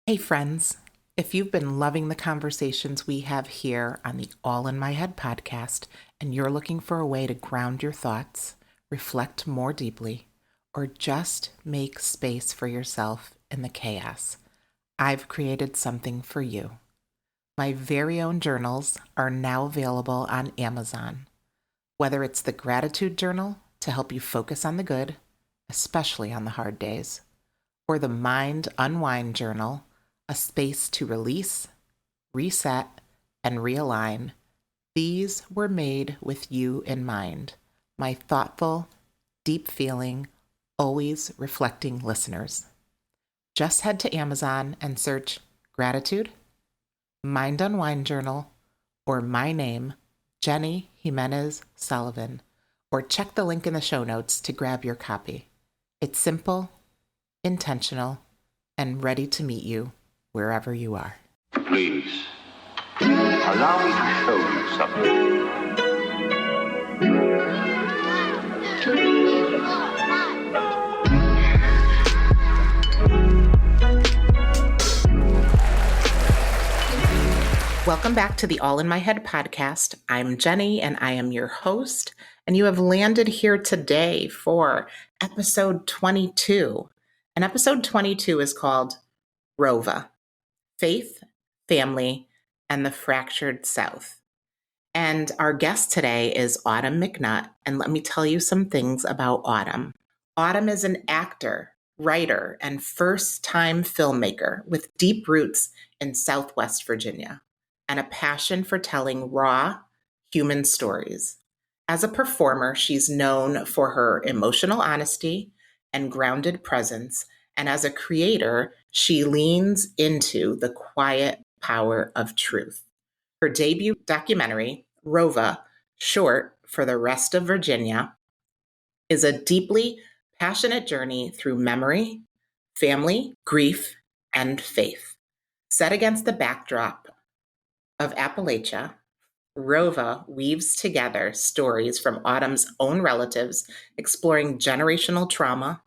Hey, friends. If you've been loving the conversations we have here on the All in My Head podcast, and you're looking for a way to ground your thoughts, reflect more deeply, or just make space for yourself in the chaos, I've created something for you. My very own journals are now available on Amazon. Whether it's the gratitude journal to help you focus on the good, especially on the hard days, or the Mind Unwind journal, a space to release, reset, and realign. These were made with you in mind, my thoughtful, deep feeling, always reflecting listeners. Just head to Amazon and search Gratitude, Mind Unwind Journal, or my name, Jenny Jimenez-Sullivan, or check the link in the show notes to grab your copy. It's simple, intentional, and ready to meet you wherever you are. Please, allow me to show you something. Welcome back to the All in My Head podcast. I'm Jenny and I am your host, and you have landed here today for episode 22. And episode 22 is called ROVA, Faith, Family, and the Fractured South. And our guest today is Autumn McNutt, and let me tell you some things about Autumn. Autumn is an actor, writer, and first-time filmmaker with deep roots in Southwest Virginia and a passion for telling raw, human stories. As a performer, she's known for her emotional honesty and grounded presence, and as a creator, she leans into the quiet power of truth. Her debut documentary, ROVA, short for the rest of Virginia, is a deeply passionate journey through memory, family, grief, and faith. Set against the backdrop of Appalachia, ROVA weaves together stories from Autumn's own relatives, exploring generational trauma,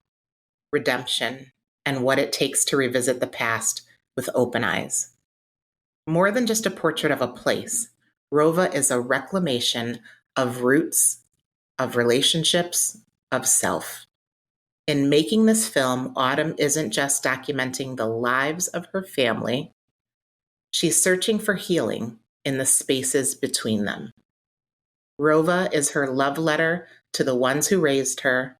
redemption, and what it takes to revisit the past with open eyes. More than just a portrait of a place, ROVA is a reclamation of roots, of relationships, of self. In making this film, Autumn isn't just documenting the lives of her family, she's searching for healing in the spaces between them. ROVA is her love letter to the ones who raised her,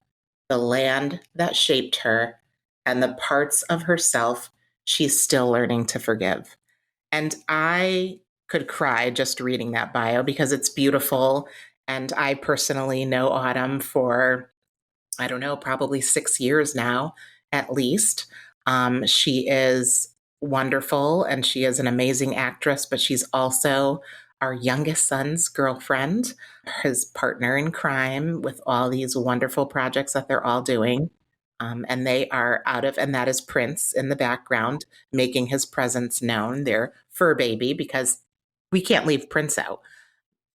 the land that shaped her, and the parts of herself she's still learning to forgive. And I could cry just reading that bio because it's beautiful. And I personally know Autumn for, I don't know, probably 6 years now, at least. She is wonderful and she is an amazing actress, but she's also our youngest son's girlfriend, his partner in crime with all these wonderful projects that they're all doing. And they are and that is Prince in the background, making his presence known, their fur baby, because we can't leave Prince out.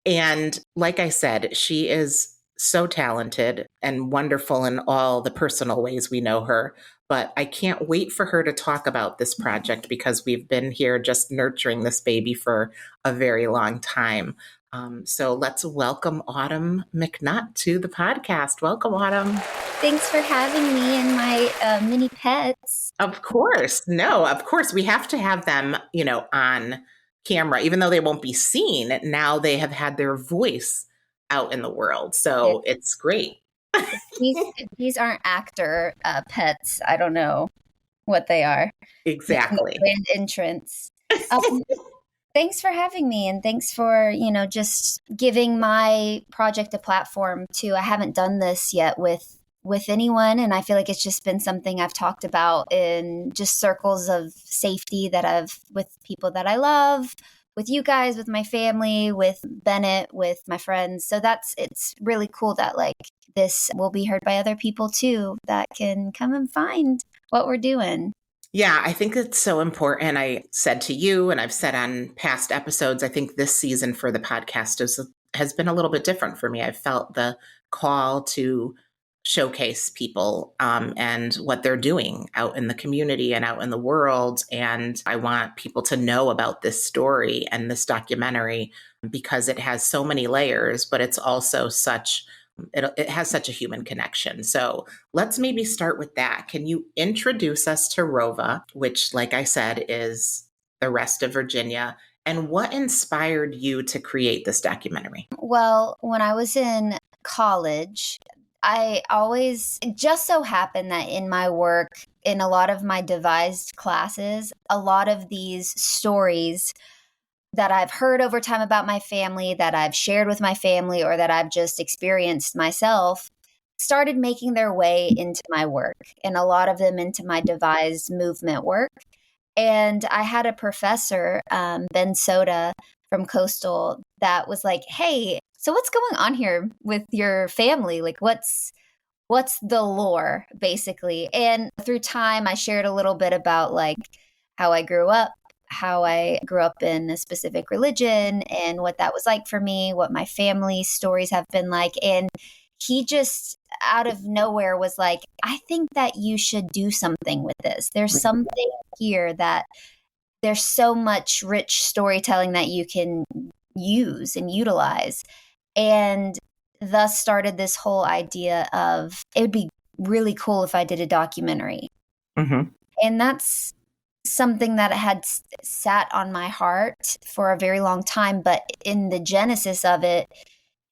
And like I said, she is so talented and wonderful in all the personal ways we know her. But I can't wait for her to talk about this project because we've been here just nurturing this baby for a very long time. So let's welcome Autumn McNutt to the podcast. Welcome, Autumn. Thanks for having me and my mini pets. Of course. No, of course. We have to have them, on camera, even though they won't be seen. Now they have had their voice out in the world. So it's great. These aren't actor pets. I don't know what they are. Exactly. Wind entrance. Thanks for having me, and thanks for, just giving my project a platform too. I haven't done this yet with anyone, and I feel like it's just been something I've talked about in just circles of safety that I've with people that I love, with you guys, with my family, with Bennett, with my friends. So it's really cool that this will be heard by other people too that can come and find what we're doing. Yeah, I think it's so important. I said to you, and I've said on past episodes, I think this season for the podcast has been a little bit different for me. I felt the call to showcase people and what they're doing out in the community and out in the world. And I want people to know about this story and this documentary because it has so many layers, but it's also it has such a human connection. So let's maybe start with that. Can you introduce us to ROVA, which, like I said, is the rest of Virginia? And what inspired you to create this documentary? Well, when I was in college, I always it just so happened that in my work, in a lot of my devised classes, a lot of these stories that I've heard over time about my family, that I've shared with my family, or that I've just experienced myself, started making their way into my work, and a lot of them into my devised movement work. And I had a professor, Ben Soda from Coastal, that was like, "Hey, so what's going on here with your family? Like, what's the lore, basically?" And through time, I shared a little bit about like how I grew up, in a specific religion, and what that was like for me, what my family stories have been like. And he just out of nowhere was like, "I think that you should do something with this. There's something here that there's so much rich storytelling that you can use and utilize." And thus started this whole idea of it would be really cool if I did a documentary. Mm-hmm. And that's something that had sat on my heart for a very long time. But in the genesis of it,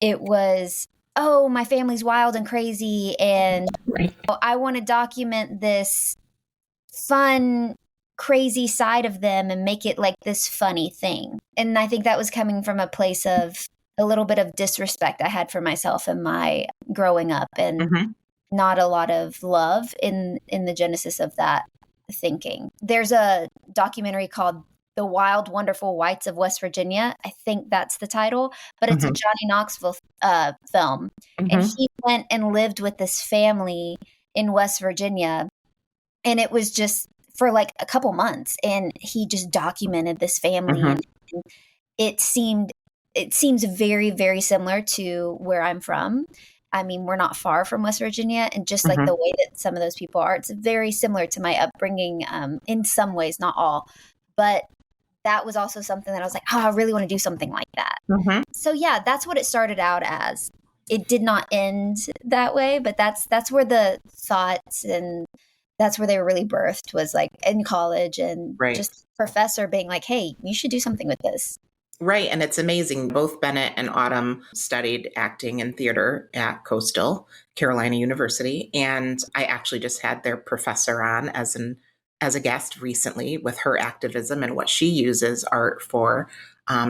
it was, oh, my family's wild and crazy, and Right. I want to document this fun, crazy side of them and make it like this funny thing. And I think that was coming from a place of a little bit of disrespect I had for myself and my growing up, and Mm-hmm. not a lot of love in the genesis of that thinking. There's a documentary called The Wild, Wonderful Whites of West Virginia. I think that's the title, but it's a Johnny Knoxville film. And Mm-hmm. he went and lived with this family in West Virginia. And it was just for like a couple months. And he just documented this family. Mm-hmm. And it seems very, very similar to where I'm from. I mean, we're not far from West Virginia, and just like Mm-hmm. the way that some of those people are, it's very similar to my upbringing in some ways, not all. But that was also something that I was like, oh, I really want to do something like that. Mm-hmm. So yeah, that's what it started out as. It did not end that way, but that's where the thoughts and that's where they were really birthed, was like in college, and Right. just professor being like, hey, you should do something with this. Right. And it's amazing. Both Bennett and Autumn studied acting and theater at Coastal Carolina University. And I actually just had their professor on as a guest recently with her activism and what she uses art for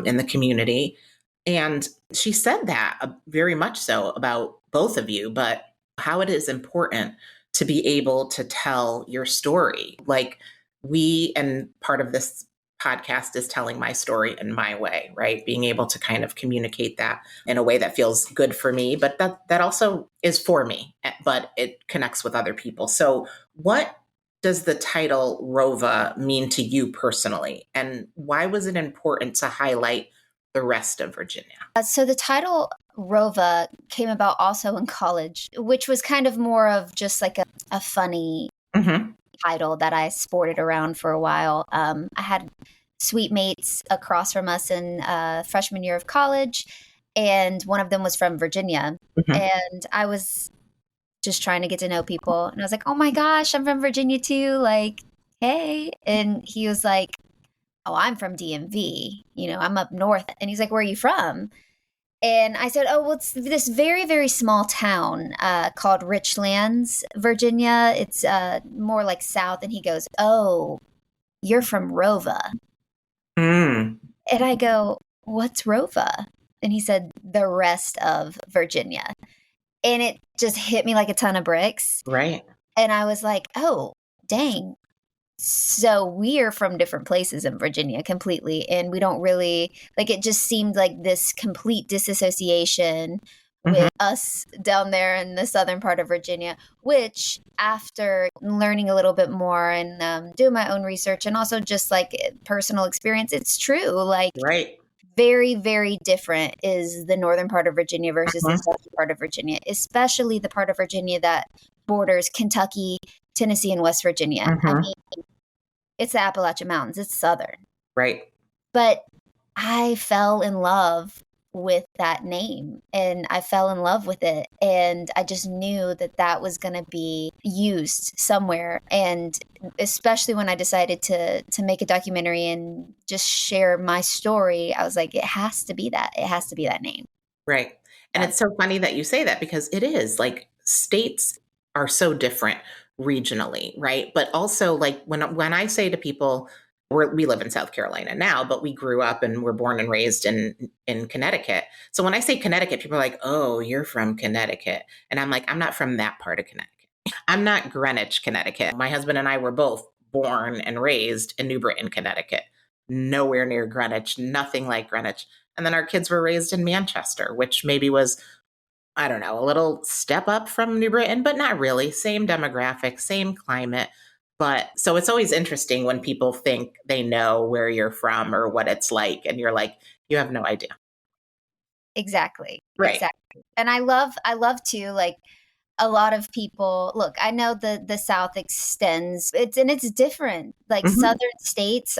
in the community. And she said that very much so about both of you, but how it is important to be able to tell your story. Like and part of this podcast is telling my story in my way, right? Being able to kind of communicate that in a way that feels good for me, but that also is for me, but it connects with other people. So what does the title ROVA mean to you personally? And why was it important to highlight the rest of Virginia? So the title ROVA came about also in college, which was kind of more of just like a funny title that I sported around for a while. I had suite mates across from us in freshman year of college, and one of them was from Virginia. And I was just trying to get to know people. And I was like, oh my gosh, I'm from Virginia too. Like, hey. And he was like, oh, I'm from DMV. I'm up north. And he's like, where are you from? And I said, oh, well, it's this very, very small town called Richlands, Virginia. It's more like south. And he goes, oh, you're from ROVA. And I go, what's ROVA? And he said, the rest of Virginia. And it just hit me like a ton of bricks. Right. And I was like, oh, dang. So we are from different places in Virginia completely. And we don't really, like, it just seemed like this complete disassociation with us down there in the southern part of Virginia, which after learning a little bit more and doing my own research and also just like personal experience, it's true. Like, right. very, very different is the northern part of Virginia versus the Mhm. southern part of Virginia, especially the part of Virginia that borders Kentucky, Tennessee, and West Virginia. I Mhm. mean, it's the Appalachian Mountains. It's southern. Right. But I fell in love with that name and I fell in love with it. And I just knew that that was going to be used somewhere. And especially when I decided to make a documentary and just share my story, I was like, it has to be that. It has to be that name. Right. And Yeah. it's so funny that you say that because it is like states are so different regionally, right? But also like when I say to people, we live in South Carolina now, but we grew up and were born and raised in Connecticut. So when I say Connecticut, people are like, "Oh, you're from Connecticut." And I'm like, "I'm not from that part of Connecticut. I'm not Greenwich, Connecticut. My husband and I were both born and raised in New Britain, Connecticut. Nowhere near Greenwich, nothing like Greenwich. And then our kids were raised in Manchester, which maybe was, I don't know, a little step up from New Britain, but not really. Same demographic, same climate. But so it's always interesting when people think they know where you're from or what it's like. And you're like, you have no idea. Exactly. Right. Exactly. And I love to like a lot of people look, I know the South extends it's different. Like Mhm. Southern states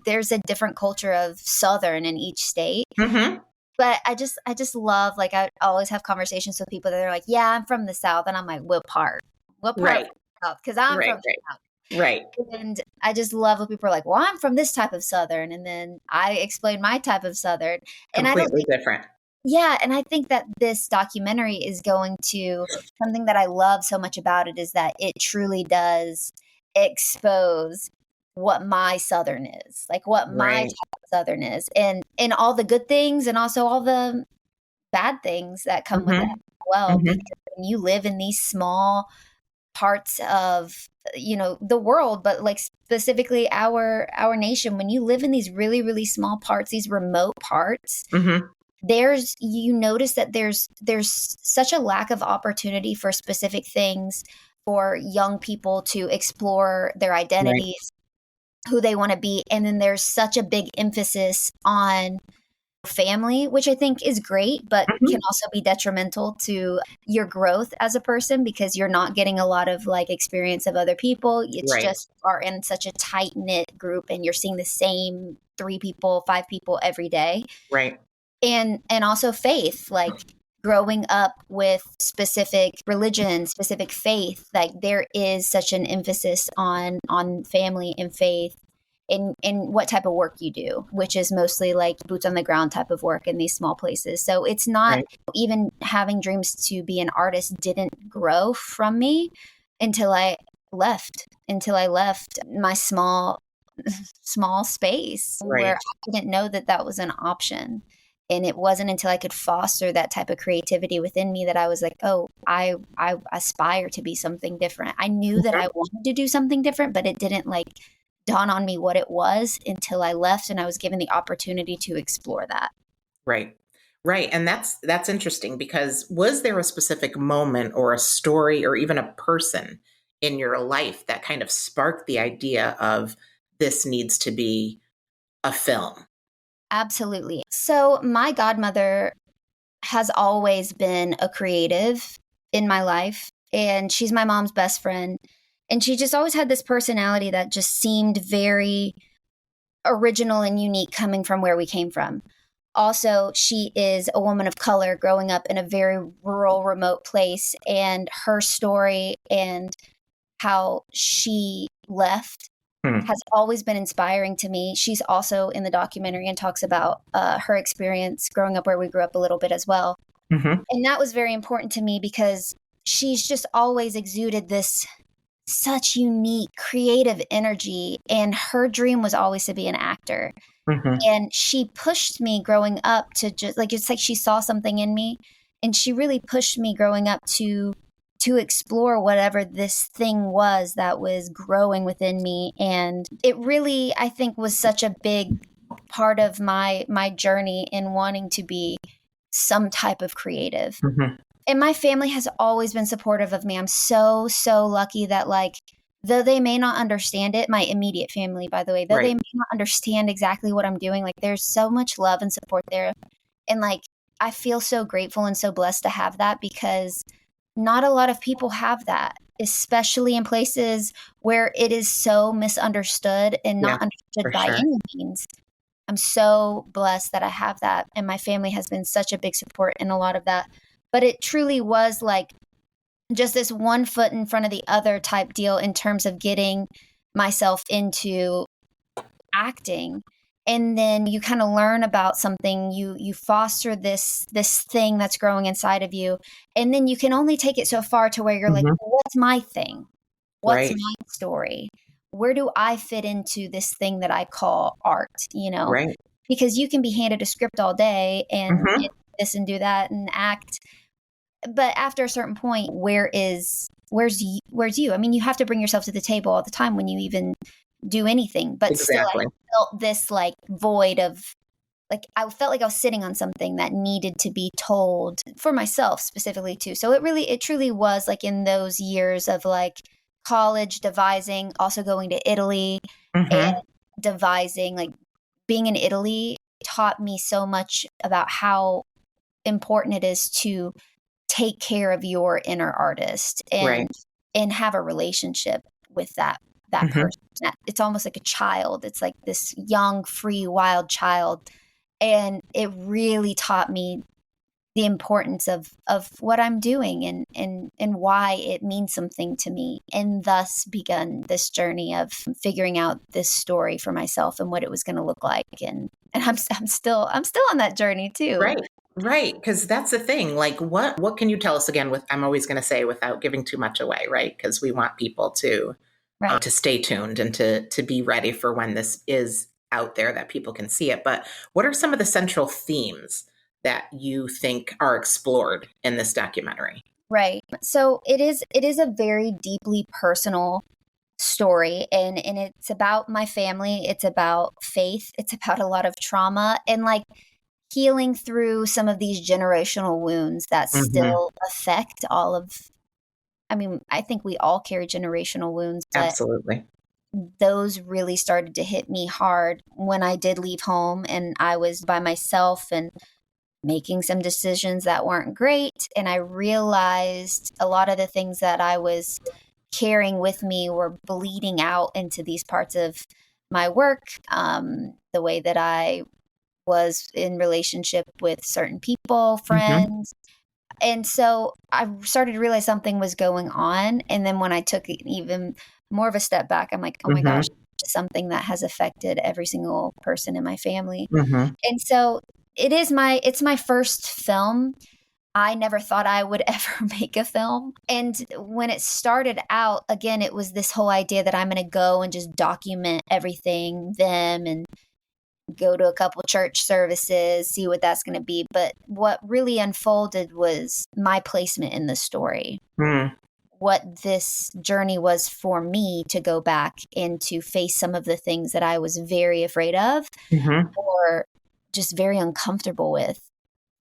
there's a different culture of Southern in each state. Mhm. But I just love, like, I always have conversations with people that are like, yeah, I'm from the South. And I'm like, what part? What part Right. of the South? Because I'm Right. from the South. Right. And I just love when people are like, well, I'm from this type of Southern. And then I explain my type of Southern. And I don't Completely different. yeah, and I think that this documentary is going to something that I love so much about it is that it truly does expose what my Southern is, like what my Right. type of Southern is, and all the good things and also all the bad things that come with it Mhm. as well. Mhm. Because when you live in these small parts of the world, but like specifically our nation, when you live in these really, really small parts, these remote parts, Mhm. you notice that there's such a lack of opportunity for specific things for young people to explore their Right. identities, who they want to be, and then there's such a big emphasis on family, which I think is great, but can Mhm. also be detrimental to your growth as a person because you're not getting a lot of like experience of other people. It's Right. just are in such a tight knit group and you're seeing the same 3 people, 5 people every day. Right. And also faith, like growing up with specific religion, specific faith, like there is such an emphasis on family and faith in what type of work you do, which is mostly like boots on the ground type of work in these small places. So it's not Right. even having dreams to be an artist didn't grow from me until I left my small space where Right. I didn't know that that was an option. And it wasn't until I could foster that type of creativity within me that I was like, oh, I aspire to be something different. I knew that I wanted to do something different, but it didn't like dawn on me what it was until I left and I was given the opportunity to explore that. Right. Right. And that's interesting because was there a specific moment or a story or even a person in your life that kind of sparked the idea of this needs to be a film? Absolutely. So my godmother has always been a creative in my life, and she's my mom's best friend. And she just always had this personality that just seemed very original and unique coming from where we came from. Also, she is a woman of color growing up in a very rural, remote place, and her story and how she left Hmm. has always been inspiring to me. She's also in the documentary and talks about her experience growing up where we grew up a little bit as well. Mhm. And that was very important to me because she's just always exuded this such unique creative energy, and her dream was always to be an actor. Mhm. And she pushed me growing up to just like, it's like she saw something in me, and she really pushed me growing up to explore whatever this thing was that was growing within me. And it really, I think, was such a big part of my journey in wanting to be some type of creative. Mhm. And my family has always been supportive of me. I'm so lucky that like though they may not understand it, my immediate family, by the way, though they may not understand exactly what I'm doing, like there's so much love and support there. And like, I feel so grateful and so blessed to have that, because not a lot of people have that, especially in places where it is so misunderstood and not understood by any means. I'm so blessed that I have that. And my family has been such a big support in a lot of that. But it truly was like just this one foot in front of the other type deal in terms of getting myself into acting. And then you kind of learn about something, you foster this thing that's growing inside of you. And then you can only take it so far to where you're like, well, what's my thing? What's my story? Where do I fit into this thing that I call art, you know? Right. Because you can be handed a script all day and do this and do that and act. But after a certain point, where's you? I mean, you have to bring yourself to the table all the time when you even do anything. But still, I felt this like void of, like, I felt like I was sitting on something that needed to be told for myself specifically too. So it truly was like in those years of like college, devising, also going to Italy and devising, like being in Italy taught me so much about how important it is to take care of your inner artist and have a relationship with that person. It's almost like a child. It's like this young, free, wild child. And it really taught me the importance of what I'm doing and why it means something to me, and thus begun this journey of figuring out this story for myself and what it was going to look like. And I'm still on that journey too. Right. Because that's the thing. Like, what can you tell us again with, I'm always going to say without giving too much away, right? Because we want people to stay tuned and to be ready for when this is out there that people can see it. But what are some of the central themes that you think are explored in this documentary? Right. So it is a very deeply personal story, and it's about my family. It's about faith. It's about a lot of trauma and like healing through some of these generational wounds that still affect all of, I mean, I think we all carry generational wounds, but absolutely, those really started to hit me hard when I did leave home and I was by myself and making some decisions that weren't great. And I realized a lot of the things that I was carrying with me were bleeding out into these parts of my work, the way that I was in relationship with certain people, friends. And so I started to realize something was going on. And then when I took even more of a step back, I'm like, oh my gosh, something that has affected every single person in my family. And so it's my first film. I never thought I would ever make a film. And when it started out, again, it was this whole idea that I'm going to go and just document everything, them, and go to a couple church services, see what that's going to be. But what really unfolded was my placement in the story. What this journey was for me to go back and to face some of the things that I was very afraid of or just very uncomfortable with.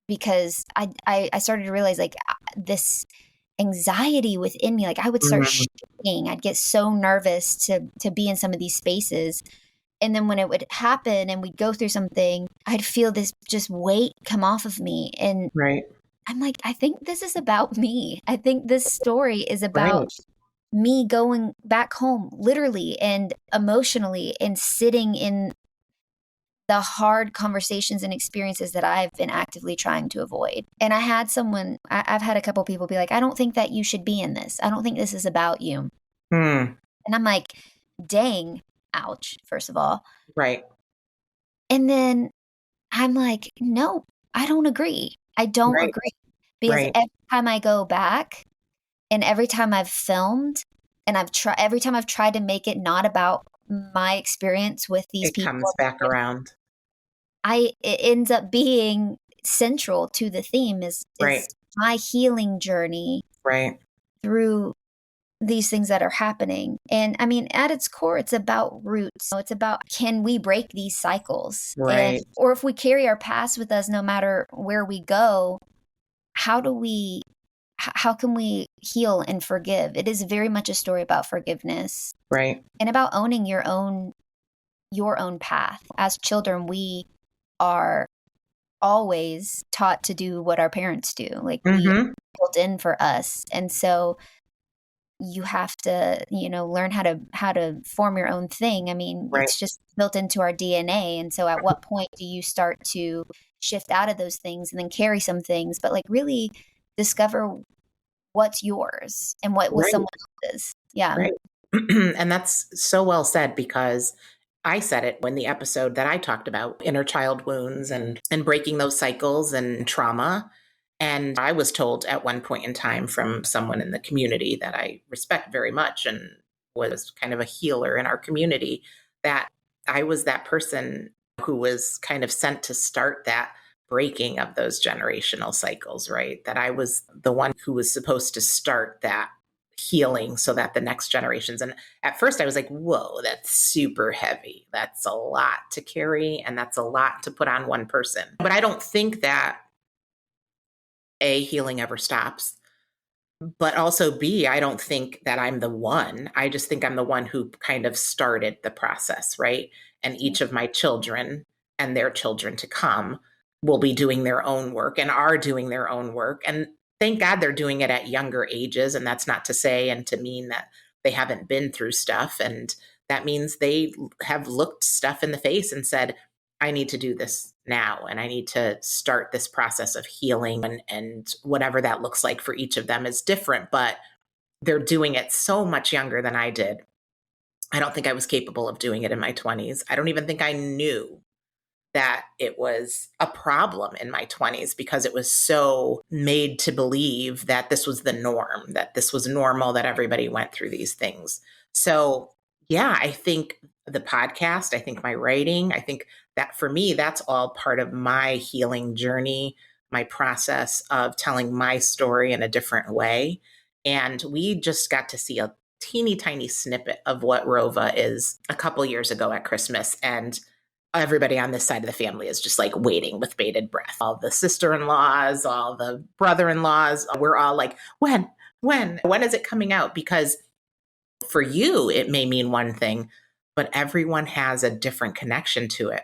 Because I started to realize like this anxiety within me, like I would start shaking. I'd get so nervous to be in some of these spaces. And then when it would happen and we'd go through something, I'd feel this just weight come off of me. And I'm like, I think this is about me. I think this story is about me going back home, literally and emotionally, and sitting in the hard conversations and experiences that I've been actively trying to avoid. And I had I've had a couple people be like, I don't think that you should be in this. I don't think this is about you. And I'm like, dang. Ouch, first of all. And then I'm like, no, I don't agree. I don't agree. Because every time I go back and every time I've filmed and every time I've tried to make it not about my experience with these people, it comes back around. It ends up being central to the theme is my healing journey through these things that are happening. And I mean, at its core, it's about roots. So it's about, can we break these cycles? Or if we carry our past with us, no matter where we go, how do we how can we heal and forgive? It is very much a story about forgiveness, Right. and about owning your own path. As children, we are always taught to do what our parents do. Like we built in for us. And so you have to, learn how to form your own thing. I mean, Right. it's just built into our DNA. And so at what point do you start to shift out of those things and then carry some things, but like really discover what's yours and what was Right. someone else's? Yeah. Right. And that's so well said, because I said it when the episode that I talked about inner child wounds and breaking those cycles and trauma. And I was told at one point in time from someone in the community that I respect very much and was kind of a healer in our community, that I was that person who was kind of sent to start that breaking of those generational cycles, right? That I was the one who was supposed to start that healing so that the next generations. And at first I was like, whoa, that's super heavy. That's a lot to carry. And that's a lot to put on one person. But I don't think that A, healing ever stops. But also B, I don't think that I'm the one. I just think I'm the one who kind of started the process, right? And each of my children and their children to come will be doing their own work and are doing their own work. And thank God they're doing it at younger ages. And that's not to say and to mean that they haven't been through stuff. And that means they have looked stuff in the face and said, I need to do this now. And I need to start this process of healing, and whatever that looks like for each of them is different, but they're doing it so much younger than I did. I don't think I was capable of doing it in my 20s. I don't even think I knew that it was a problem in my 20s, because it was so made to believe that this was the norm, that this was normal, that everybody went through these things. So yeah, I think the podcast, I think my writing, I think that for me, that's all part of my healing journey, my process of telling my story in a different way. And we just got to see a teeny tiny snippet of what ROVA is a couple years ago at Christmas. And everybody on this side of the family is just like waiting with bated breath. All the sister-in-laws, all the brother-in-laws, we're all like, when is it coming out? Because for you, it may mean one thing, but everyone has a different connection to it,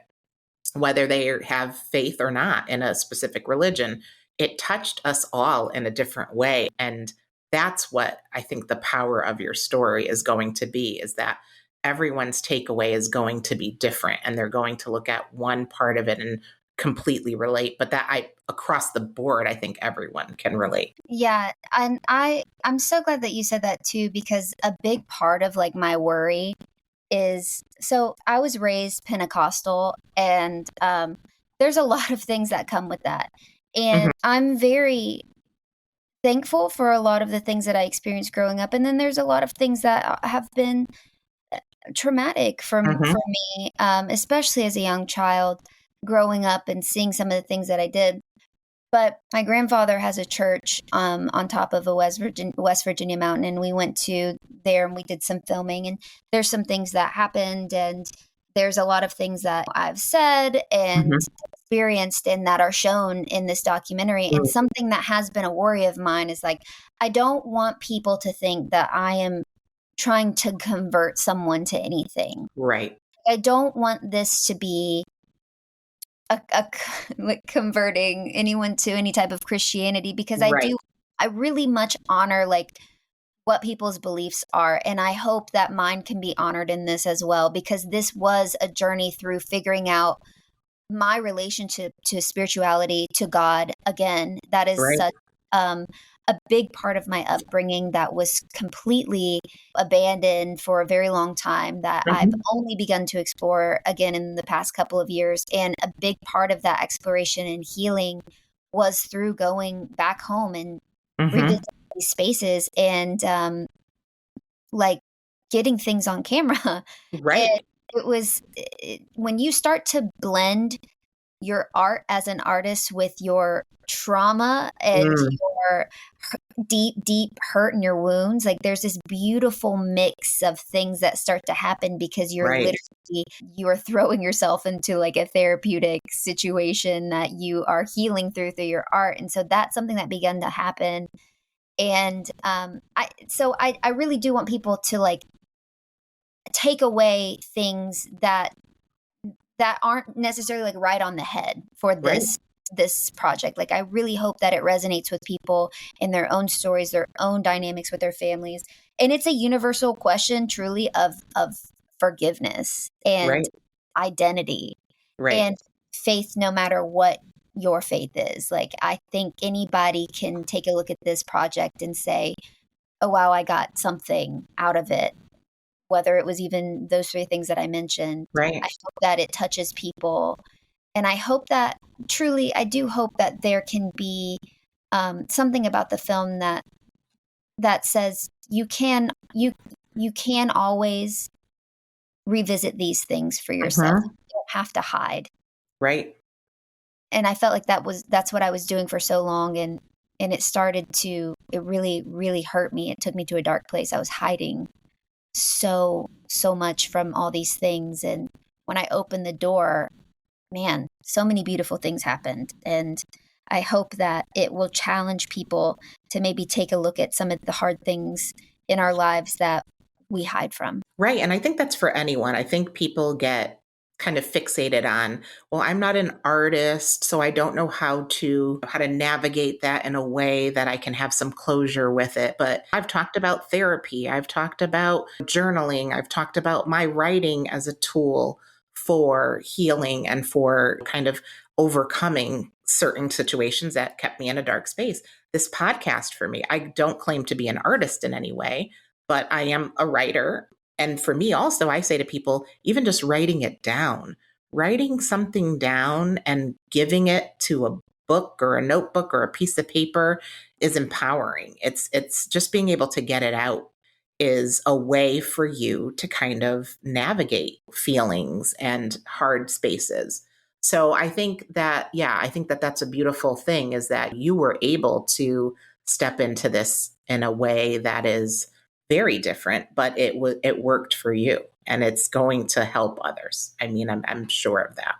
whether they have faith or not in a specific religion. It touched us all in a different way. And that's what I think the power of your story is going to be, is that everyone's takeaway is going to be different, and they're going to look at one part of it and completely relate. But across the board, I think everyone can relate. Yeah. And I'm so glad that you said that too, because a big part of like my worry is, so I was raised Pentecostal, and there's a lot of things that come with that. And I'm very thankful for a lot of the things that I experienced growing up. And then there's a lot of things that have been traumatic for me, especially as a young child growing up and seeing some of the things that I did. But my grandfather has a church on top of a West Virginia mountain, and we went to there and we did some filming, and there's some things that happened, and there's a lot of things that I've said and experienced and that are shown in this documentary. And something that has been a worry of mine is like, I don't want people to think that I am trying to convert someone to anything. Right. I don't want this to be like converting anyone to any type of Christianity, because I really much honor like what people's beliefs are. And I hope that mine can be honored in this as well, because this was a journey through figuring out my relationship to spirituality, to God. Again, that is such a big part of my upbringing that was completely abandoned for a very long time, that I've only begun to explore again in the past couple of years. And a big part of that exploration and healing was through going back home and revisiting these spaces and like getting things on camera. Right. It was when you start to blend your art as an artist with your trauma and your deep hurt and your wounds, like there's this beautiful mix of things that start to happen, because you're literally, you are throwing yourself into like a therapeutic situation that you are healing through your art. And so that's something that began to happen. And I really do want people to like take away things that aren't necessarily like right on the head for this project. Like, I really hope that it resonates with people in their own stories, their own dynamics with their families. And it's a universal question truly of forgiveness and Right. identity Right. and faith, no matter what your faith is. Like, I think anybody can take a look at this project and say, oh, wow, I got something out of it. Whether it was even those three things that I mentioned, Right. I hope that it touches people. And I hope that truly, I do hope that there can be something about the film that says you can always revisit these things for yourself. You don't have to hide. Right. And I felt like that's what I was doing for so long, and it really, really hurt me. It took me to a dark place. I was hiding so much from all these things, and when I opened the door, man, so many beautiful things happened. And I hope that it will challenge people to maybe take a look at some of the hard things in our lives that we hide from. Right. And I think that's for anyone. I think people get kind of fixated on, well, I'm not an artist, so I don't know how to navigate that in a way that I can have some closure with it. But I've talked about therapy. I've talked about journaling. I've talked about my writing as a tool for healing and for kind of overcoming certain situations that kept me in a dark space. This podcast for me, I don't claim to be an artist in any way, but I am a writer. And for me also, I say to people, even just writing it down, writing something down and giving it to a book or a notebook or a piece of paper is empowering. It's just being able to get it out is a way for you to kind of navigate feelings and hard spaces. So I think that, that's a beautiful thing, is that you were able to step into this in a way that is very different, but it worked for you, and it's going to help others. I mean, I'm sure of that.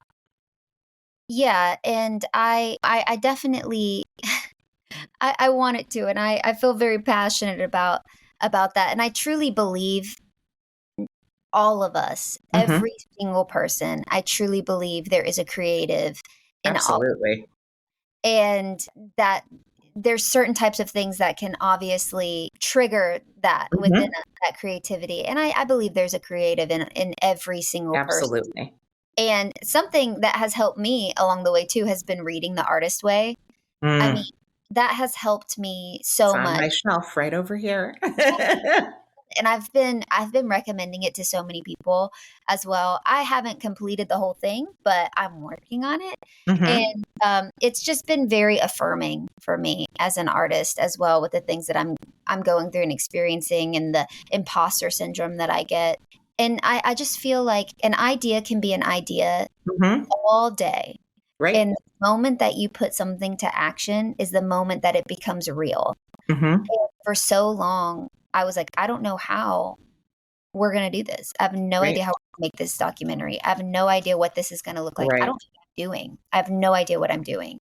Yeah, and I definitely I want it to, and I feel very passionate about that, and I truly believe all of us, every single person, I truly believe there is a creative in all, Absolutely. and that there's certain types of things that can obviously trigger that within that creativity. And I believe there's a creative in every single person. Absolutely. And something that has helped me along the way too has been reading The Artist Way. I mean, that has helped me so It's on much. my shelf right over here. And I've been recommending it to so many people as well. I haven't completed the whole thing, but I'm working on it. And it's just been very affirming for me as an artist as well, with the things that I'm going through and experiencing, and the imposter syndrome that I get. And I just feel like an idea can be an idea all day. Right. And the moment that you put something to action is the moment that it becomes real. And for so long, I was like, I don't know how we're going to do this. I have no idea how to make this documentary. I have no idea what this is going to look like. I don't know what I'm doing. I have no idea what I'm doing.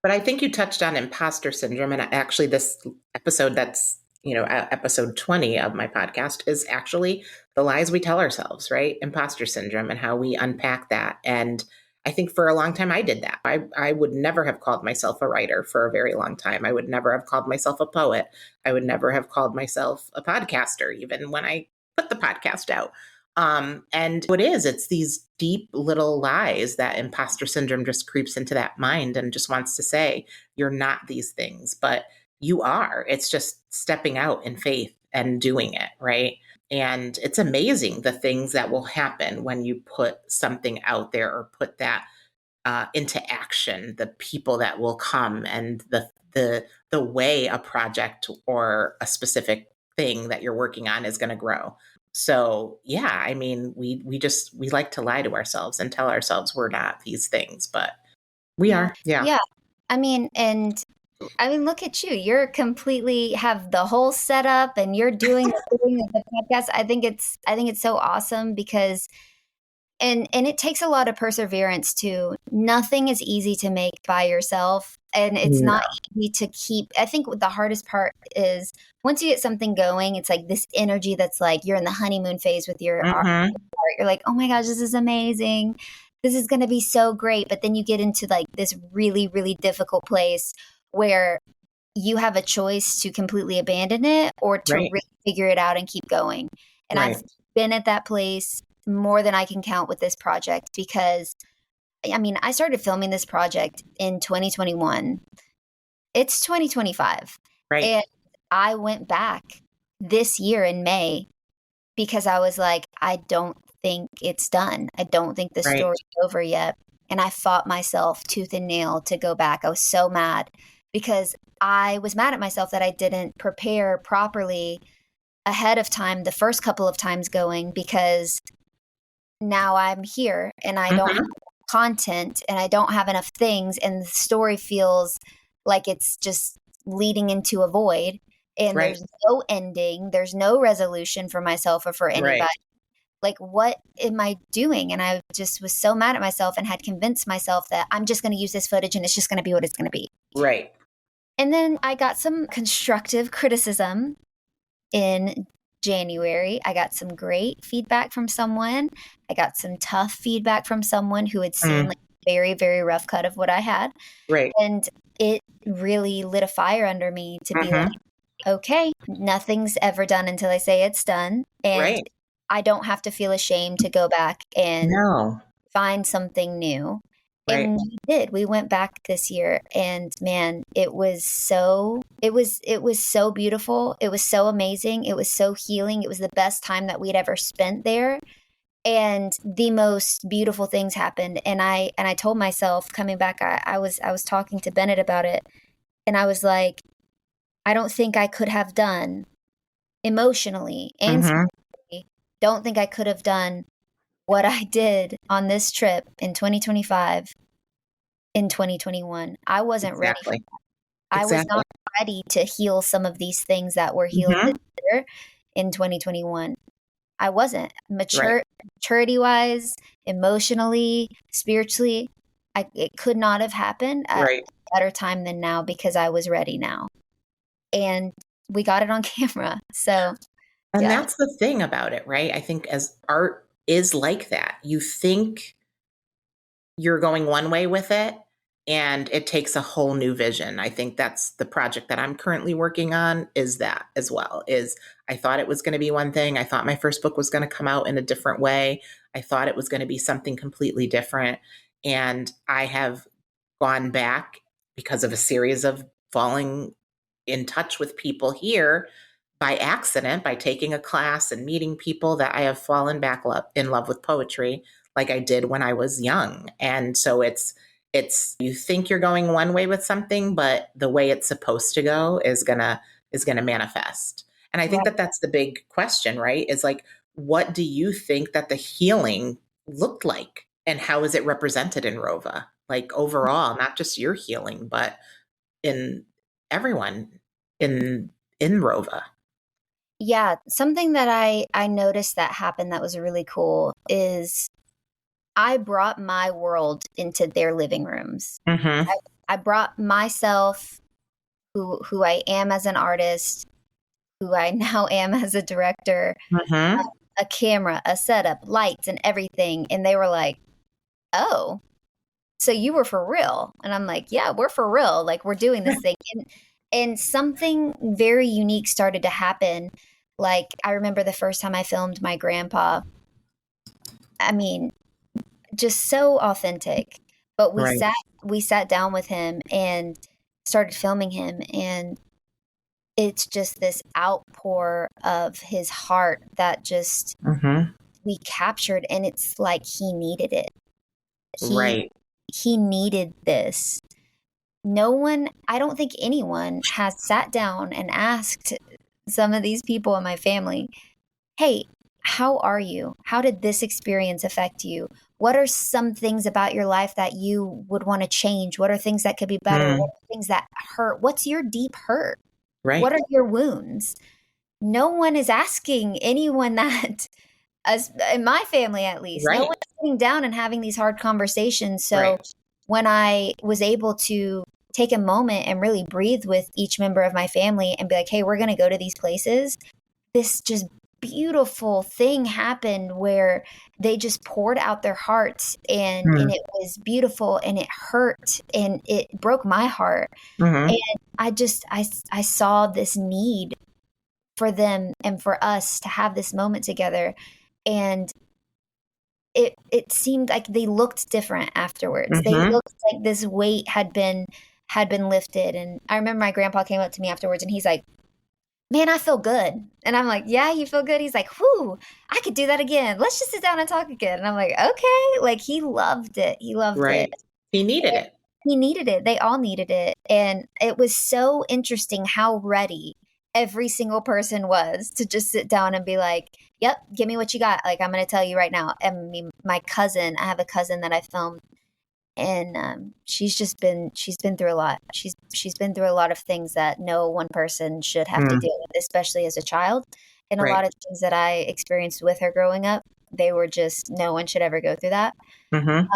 But I think you touched on imposter syndrome. And actually this episode that's, episode 20 of my podcast is actually the lies we tell ourselves, right? Imposter syndrome, and how we unpack that. And I think for a long time I did that. I would never have called myself a writer for a very long time. I would never have called myself a poet. I would never have called myself a podcaster, even when I put the podcast out. And what it's these deep little lies that imposter syndrome just creeps into that mind and just wants to say, you're not these things, but you are. It's just stepping out in faith and doing it, right? And it's amazing the things that will happen when you put something out there or put that into action, the people that will come, and the way a project or a specific thing that you're working on is going to grow. So yeah, I mean, we like to lie to ourselves and tell ourselves we're not these things, but we are. Yeah. I mean, look at you. You're completely have the whole setup, and you're doing the podcast. I think it's so awesome, because And it takes a lot of perseverance too. Nothing is easy to make by yourself. And it's No. not easy to keep. I think the hardest part is once you get something going, it's like this energy that's like you're in the honeymoon phase with your art. Mm-hmm. You're like, oh my gosh, this is amazing. This is going to be so great. But then you get into like this really, really difficult place where you have a choice to completely abandon it or to Right. really figure it out and keep going. And Right. I've been at that place more than I can count with this project because I mean, I started filming this project in 2021. It's 2025. Right. And I went back this year in May because I was like, I don't think it's done. I don't think the Right. story's over yet. And I fought myself tooth and nail to go back. I was so mad because I was mad at myself that I didn't prepare properly ahead of time the first couple of times going because now I'm here and I don't Mm-hmm. have content and I don't have enough things and the story feels like it's just leading into a void and Right. there's no ending, there's no resolution for myself or for anybody. Right. Like, what am I doing? And I just was so mad at myself and had convinced myself that I'm just going to use this footage and it's just going to be what it's going to be. Right. And then I got some constructive criticism in January. I got some great feedback from someone. I got some tough feedback from someone who had seen like a very, very rough cut of what I had. Right. And it really lit a fire under me to be like, okay, nothing's ever done until I say it's done. And Right. I don't have to feel ashamed to go back and No. find something new. Right. And we did. We went back this year and man, it was so beautiful. It was so amazing. It was so healing. It was the best time that we'd ever spent there. And the most beautiful things happened. And I told myself coming back, I was talking to Bennett about it. And I was like, I don't think I could have done emotionally and spiritually, don't think I could have done what I did on this trip in 2025 in 2021. I wasn't ready for that. I was not ready to heal some of these things that were healed this year in 2021. I wasn't maturity wise, emotionally, spiritually. It could not have happened at a better time than now because I was ready now. And we got it on camera. So, and that's the thing about it, right? I think as art is like that, you think you're going one way with it and it takes a whole new vision. I think that's the project that I'm currently working on is that as well. Is I thought it was going to be one thing. I thought my first book was going to come out in a different way. I thought it was going to be something completely different. And I have gone back because of a series of falling in touch with people here by accident, by taking a class and meeting people that I have fallen back in love with poetry like I did when I was young. And so it's you think you're going one way with something, but the way it's supposed to go is gonna manifest. And I think that that's the big question, right? Is like, what do you think that the healing looked like, and how is it represented in ROVA? Like overall, not just your healing, but in everyone in ROVA. Yeah, something that I noticed that happened that was really cool is I brought my world into their living rooms. I brought myself, who I am as an artist, who I now am as a director, a camera, a setup, lights, and everything. And they were like, oh, so you were for real? And I'm like, yeah, we're for real. Like, we're doing this thing. And something very unique started to happen. Like, I remember the first time I filmed my grandpa. I mean, just so authentic. But we sat down with him and started filming him, and it's just this outpour of his heart that just we captured, and it's like he needed it. He needed this. No one, I don't think anyone has sat down and asked some of these people in my family, hey, how are you? How did this experience affect you? What are some things about your life that you would want to change? What are things that could be better? What are things that hurt? What's your deep hurt? What are your wounds? No one is asking anyone that. as in my family, at least, no Right. one's sitting down and having these hard conversations. So Right. when I was able to take a moment and really breathe with each member of my family and be like, hey, we're going to go to these places, this just beautiful thing happened where they just poured out their hearts, and it was beautiful, and it hurt, and it broke my heart. Mm-hmm. And I saw this need for them and for us to have this moment together. And it seemed like they looked different afterwards. They Mm-hmm. looked like this weight had been lifted. And I remember my grandpa came up to me afterwards and he's like, man, I feel good. And I'm like, yeah, you feel good? He's like, whoo, I could do that again. Let's just sit down and talk again. And I'm like, okay. Like, he loved it. He loved Right. it. He needed it. He needed it. They all needed it. And it was so interesting how ready every single person was to just sit down and be like, yep, give me what you got. Like, I'm going to tell you right now. I mean, I have a cousin that I filmed, and she's been through a lot. She's been through a lot of things that no one person should have to deal with, especially as a child. And a lot of things that I experienced with her growing up, they were just, no one should ever go through that. Mm-hmm.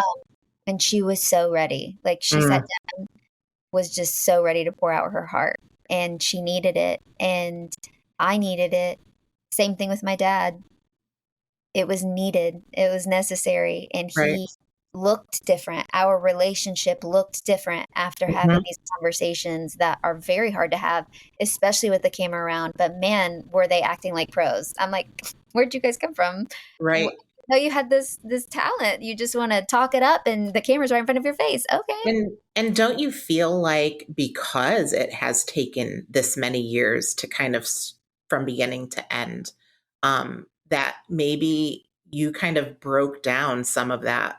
And she was so ready. Like, she sat down, was just so ready to pour out her heart, and she needed it, and I needed it. Same thing with my dad. It was needed. It was necessary, and he looked different. Our relationship looked different after having these conversations that are very hard to have, especially with the camera around. But man, were they acting like pros. I'm like, where'd you guys come from? Right. No, you had this talent. You just want to talk it up, and the camera's right in front of your face. Okay. And don't you feel like, because it has taken this many years to kind of from beginning to end, that maybe you kind of broke down some of that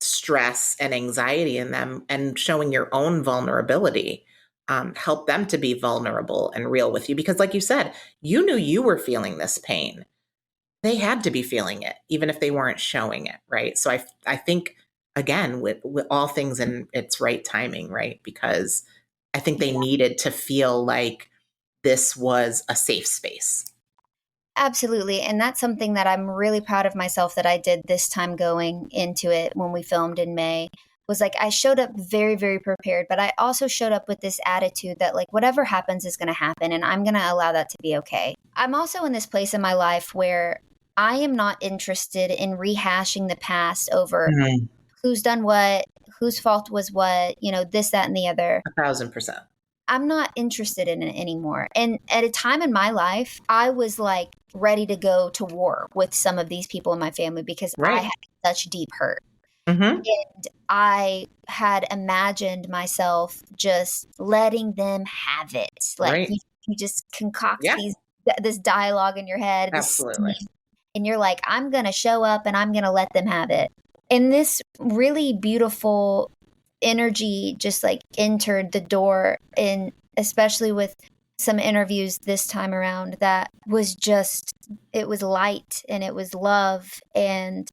stress and anxiety in them, and showing your own vulnerability help them to be vulnerable and real with you? Because like you said, you knew you were feeling this pain. They had to be feeling it, even if they weren't showing it, right? So I think, again, with all things in its right timing, right? Because I think they needed to feel like this was a safe space. Absolutely. And that's something that I'm really proud of myself that I did this time going into it when we filmed in May. Was like, I showed up very, very prepared, but I also showed up with this attitude that, like, whatever happens is going to happen, and I'm going to allow that to be okay. I'm also in this place in my life where I am not interested in rehashing the past over who's done what, whose fault was what, this, that, and the other. 1,000%. I'm not interested in it anymore. And at a time in my life, I was like ready to go to war with some of these people in my family because I had such deep hurt. And I had imagined myself just letting them have it. Like, you just concoct this dialogue in your head. Absolutely. And you're like, I'm going to show up and I'm going to let them have it. And this really beautiful energy just like entered the door, and especially with some interviews this time around, that was just, it was light, and it was love, and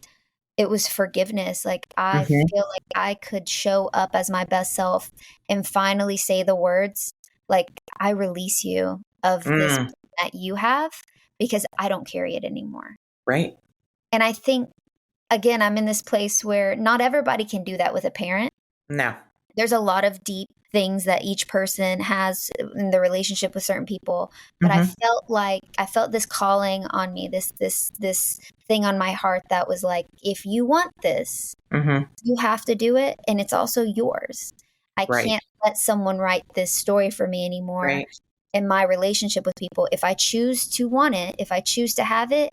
it was forgiveness. Like, I feel like I could show up as my best self and finally say the words, like, I release you of this that you have, because I don't carry it anymore. Right. And I think, again, I'm in this place where not everybody can do that with a parent. No. There's a lot of deep things that each person has in the relationship with certain people. But I felt this calling on me, this thing on my heart that was like, if you want this, you have to do it. And it's also yours. I can't let someone write this story for me anymore in my relationship with people. If I choose to want it, if I choose to have it,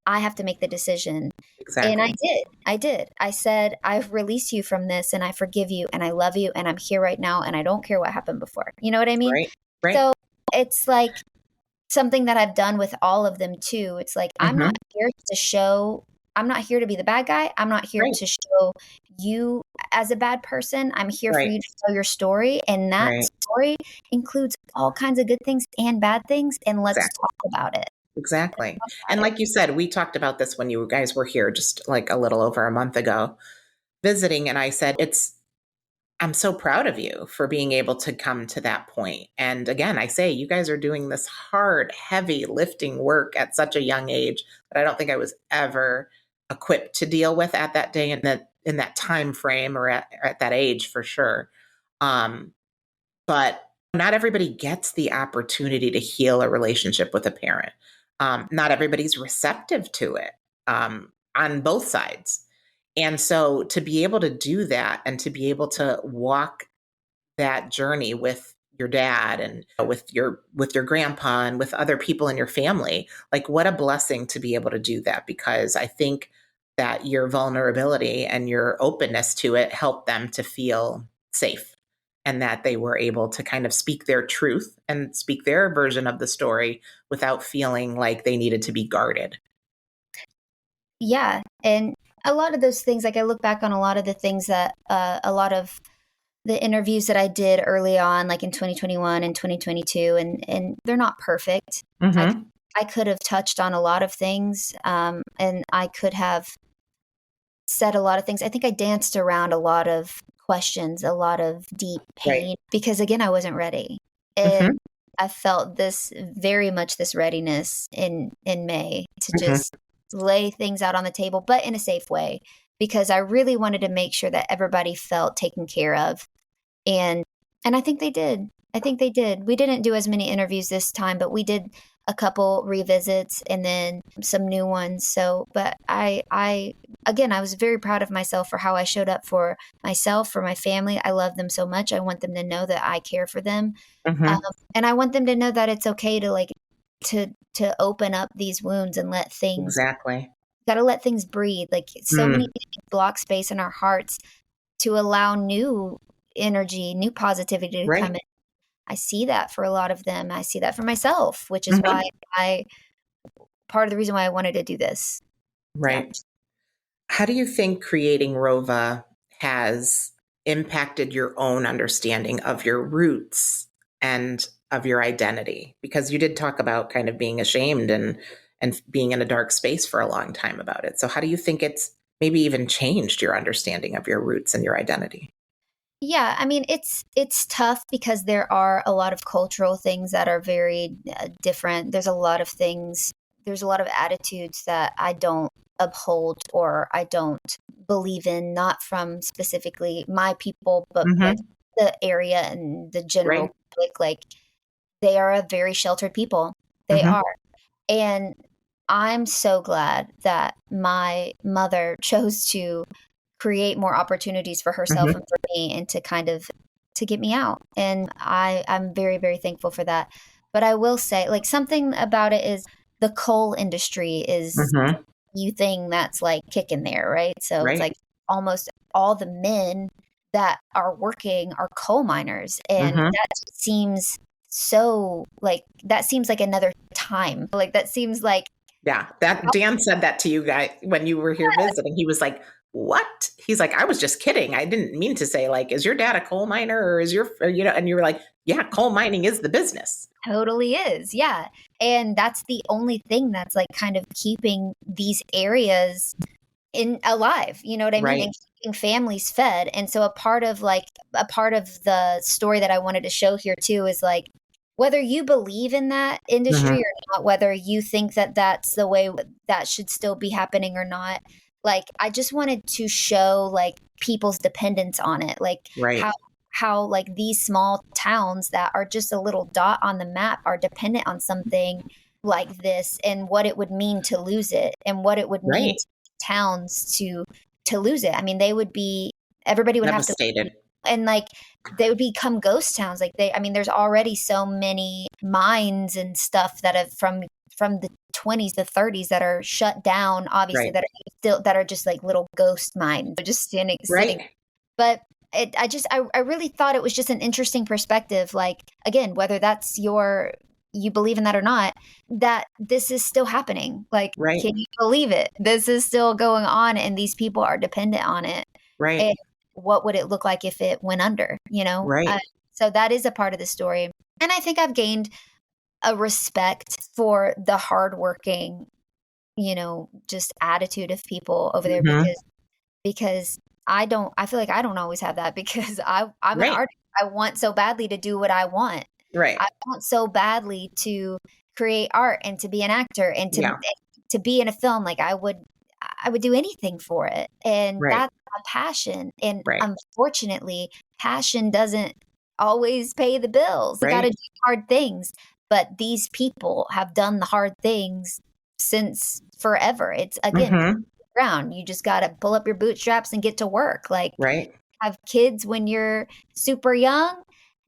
I have to make the decision. Exactly. And I did. I said, I've released you from this, and I forgive you, and I love you, and I'm here right now, and I don't care what happened before. You know what I mean? Right. So it's like something that I've done with all of them too. It's like, I'm not here to be the bad guy. I'm not here to show you as a bad person. I'm here for you to tell your story. And that story includes all kinds of good things and bad things. And let's talk about it. Exactly. And like you said, we talked about this when you guys were here just like a little over a month ago visiting. And I said, I'm so proud of you for being able to come to that point. And again, I say you guys are doing this hard, heavy lifting work at such a young age that I don't think I was ever equipped to deal with at that day in that time frame or at that age for sure. But not everybody gets the opportunity to heal a relationship with a parent. Not everybody's receptive to it on both sides. And so to be able to do that and to be able to walk that journey with your dad and with your grandpa and with other people in your family, like what a blessing to be able to do that, because I think that your vulnerability and your openness to it helped them to feel safe and that they were able to kind of speak their truth and speak their version of the story without feeling like they needed to be guarded. Yeah. And a lot of those things, like I look back on a lot of the things that a lot of the interviews that I did early on, like in 2021 and 2022, and they're not perfect. Mm-hmm. I could have touched on a lot of things, and I could have said a lot of things. I think I danced around a lot of questions, a lot of deep pain, Right. because again, I wasn't ready. Mm-hmm. And I felt this very much this readiness in May to Mm-hmm. just lay things out on the table, but in a safe way, because I really wanted to make sure that everybody felt taken care of. And I think they did. I think they did. We didn't do as many interviews this time, but we did a couple revisits and then some new ones. So, but again, I was very proud of myself for how I showed up for myself, for my family. I love them so much. I want them to know that I care for them. Mm-hmm. And I want them to know that it's okay to to open up these wounds and let things, Exactly. got to let things breathe. Like so many things block space in our hearts to allow new energy, new positivity to Right. come in. I see that for a lot of them. I see that for myself, which is why part of the reason why I wanted to do this. Right. Yeah. How do you think creating ROVA has impacted your own understanding of your roots and of your identity? Because you did talk about kind of being ashamed and being in a dark space for a long time about it. So how do you think it's maybe even changed your understanding of your roots and your identity? Yeah, I mean it's tough because there are a lot of cultural things that are very different. There's a lot of things. There's a lot of attitudes that I don't uphold or I don't believe in, not from specifically my people, but like Mm-hmm. the area and the general Right. public. Like they are a very sheltered people. They Mm-hmm. are, and I'm so glad that my mother chose to create more opportunities for herself Mm-hmm. and for me and to kind of to get me out. And I'm very, very thankful for that. But I will say, like, something about it is the coal industry is Mm-hmm. the thing that's like kicking there, right? So it's Right. like almost all the men that are working are coal miners. And Mm-hmm. that seems so like that seems like another time. Like that seems like Yeah, that Dan said that to you guys when you were here visiting. He was like, "What?" He's like, "I was just kidding. I didn't mean to say like, is your dad a coal miner or is your or, you know?" And you were like, "Yeah, coal mining is the business." totally is. Yeah. And that's the only thing that's like kind of keeping these areas in alive, you know what I mean? Right. And keeping families fed. And so a part of the story that I wanted to show here too is like whether you believe in that industry Mm-hmm. or not, whether you think that that's the way that should still be happening or not, like I just wanted to show like people's dependence on it, like Right. how like these small towns that are just a little dot on the map are dependent on something like this and what it would mean to lose it and what it would mean Right. to towns to lose it. I mean, they would be everybody would have to Devastated. and like they would become ghost towns. Like I mean, there's already so many mines and stuff that have from the 20s, the 30s that are shut down, obviously Right. that are still that are just like little ghost mines, just sitting. Right. But I really thought it was just an interesting perspective. Like again, whether that's you believe in that or not, that this is still happening. Like, Right. can you believe it? This is still going on, and these people are dependent on it. Right. And what would it look like if it went under? You know, Right. so that is a part of the story, and I think I've gained a respect for the hardworking, you know, just attitude of people over there Mm-hmm. because I feel like I don't always have that because I'm an Right. artist. I want so badly to do what I want. Right. I want so badly to create art and to be an actor and Yeah. to be in a film. Like I would do anything for it. And Right. that's a passion. And Right. unfortunately, passion doesn't always pay the bills. You got to Right. do hard things. But these people have done the hard things since forever. It's again, Mm-hmm. ground. You just got to pull up your bootstraps and get to work. Like Right. have kids when you're super young,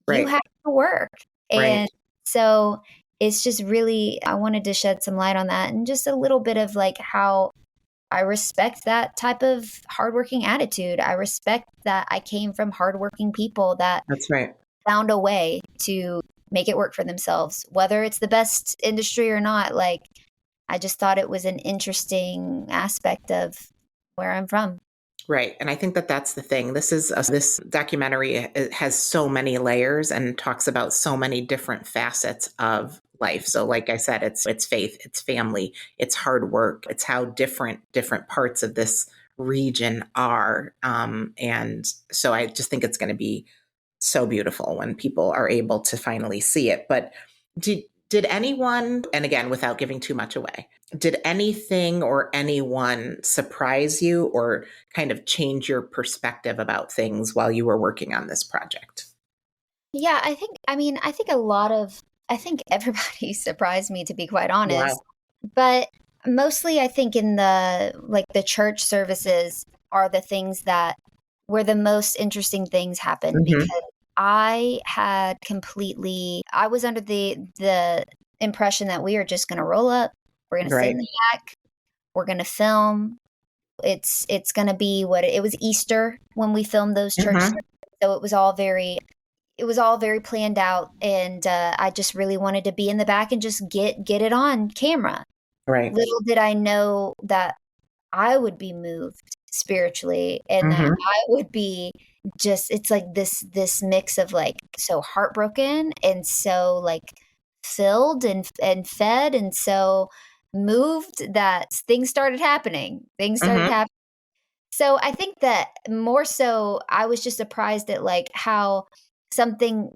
you Right. have to work. Right. And so it's just really, I wanted to shed some light on that and just a little bit of like how I respect that type of hardworking attitude. I respect that I came from hardworking people that That's right. found a way to make it work for themselves, whether it's the best industry or not. Like, I just thought it was an interesting aspect of where I'm from. Right. And I think that that's the thing. This documentary has so many layers and talks about so many different facets of life. So like I said, it's faith, it's family, it's hard work, it's how different parts of this region are. And so I just think it's going to be so beautiful when people are able to finally see it. But did anyone, and again, without giving too much away, did anything or anyone surprise you or kind of change your perspective about things while you were working on this project? Yeah, I think I think everybody surprised me, to be quite honest. Wow. But mostly I think in the church services are the things that where the most interesting things happen, Mm-hmm. because I was under the impression that we are just going to roll up, we're going to sit in Right. the back, we're going to film. It's going to be it was Easter when we filmed those church Mm-hmm. services, so it was all very planned out, and I just really wanted to be in the back and just get it on camera. Right. Little did I know that I would be moved spiritually, and that Mm-hmm. I would be just, it's like this mix of like so heartbroken and so like filled and fed and so moved that things started happening. Mm-hmm. So I think that more so I was just surprised at like how something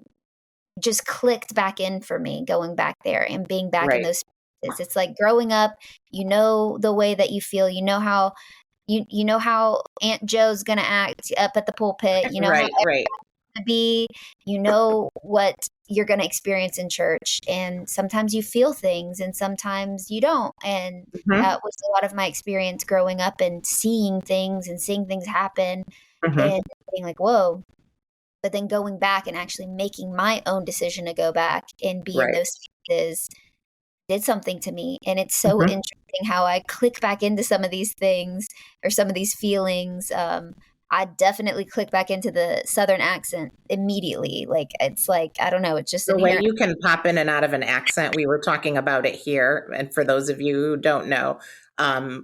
just clicked back in for me going back there and being back in Right. those spaces. It's like growing up, the way that you feel, how you know how Aunt Joe's gonna act up at the pulpit, how Right. everyone's Right. gonna be, what you're gonna experience in church. And sometimes you feel things and sometimes you don't. And Mm-hmm. that was a lot of my experience growing up and seeing things happen Mm-hmm. and being like, whoa. But then going back and actually making my own decision to go back and be in Right. those spaces did something to me. And it's so Mm-hmm. interesting how I click back into some of these things or some of these feelings. I definitely click back into the Southern accent immediately. Like, it's like, I don't know, it's just The way inherent. you can pop in and out of an accent, we were talking about it here. And for those of you who don't know,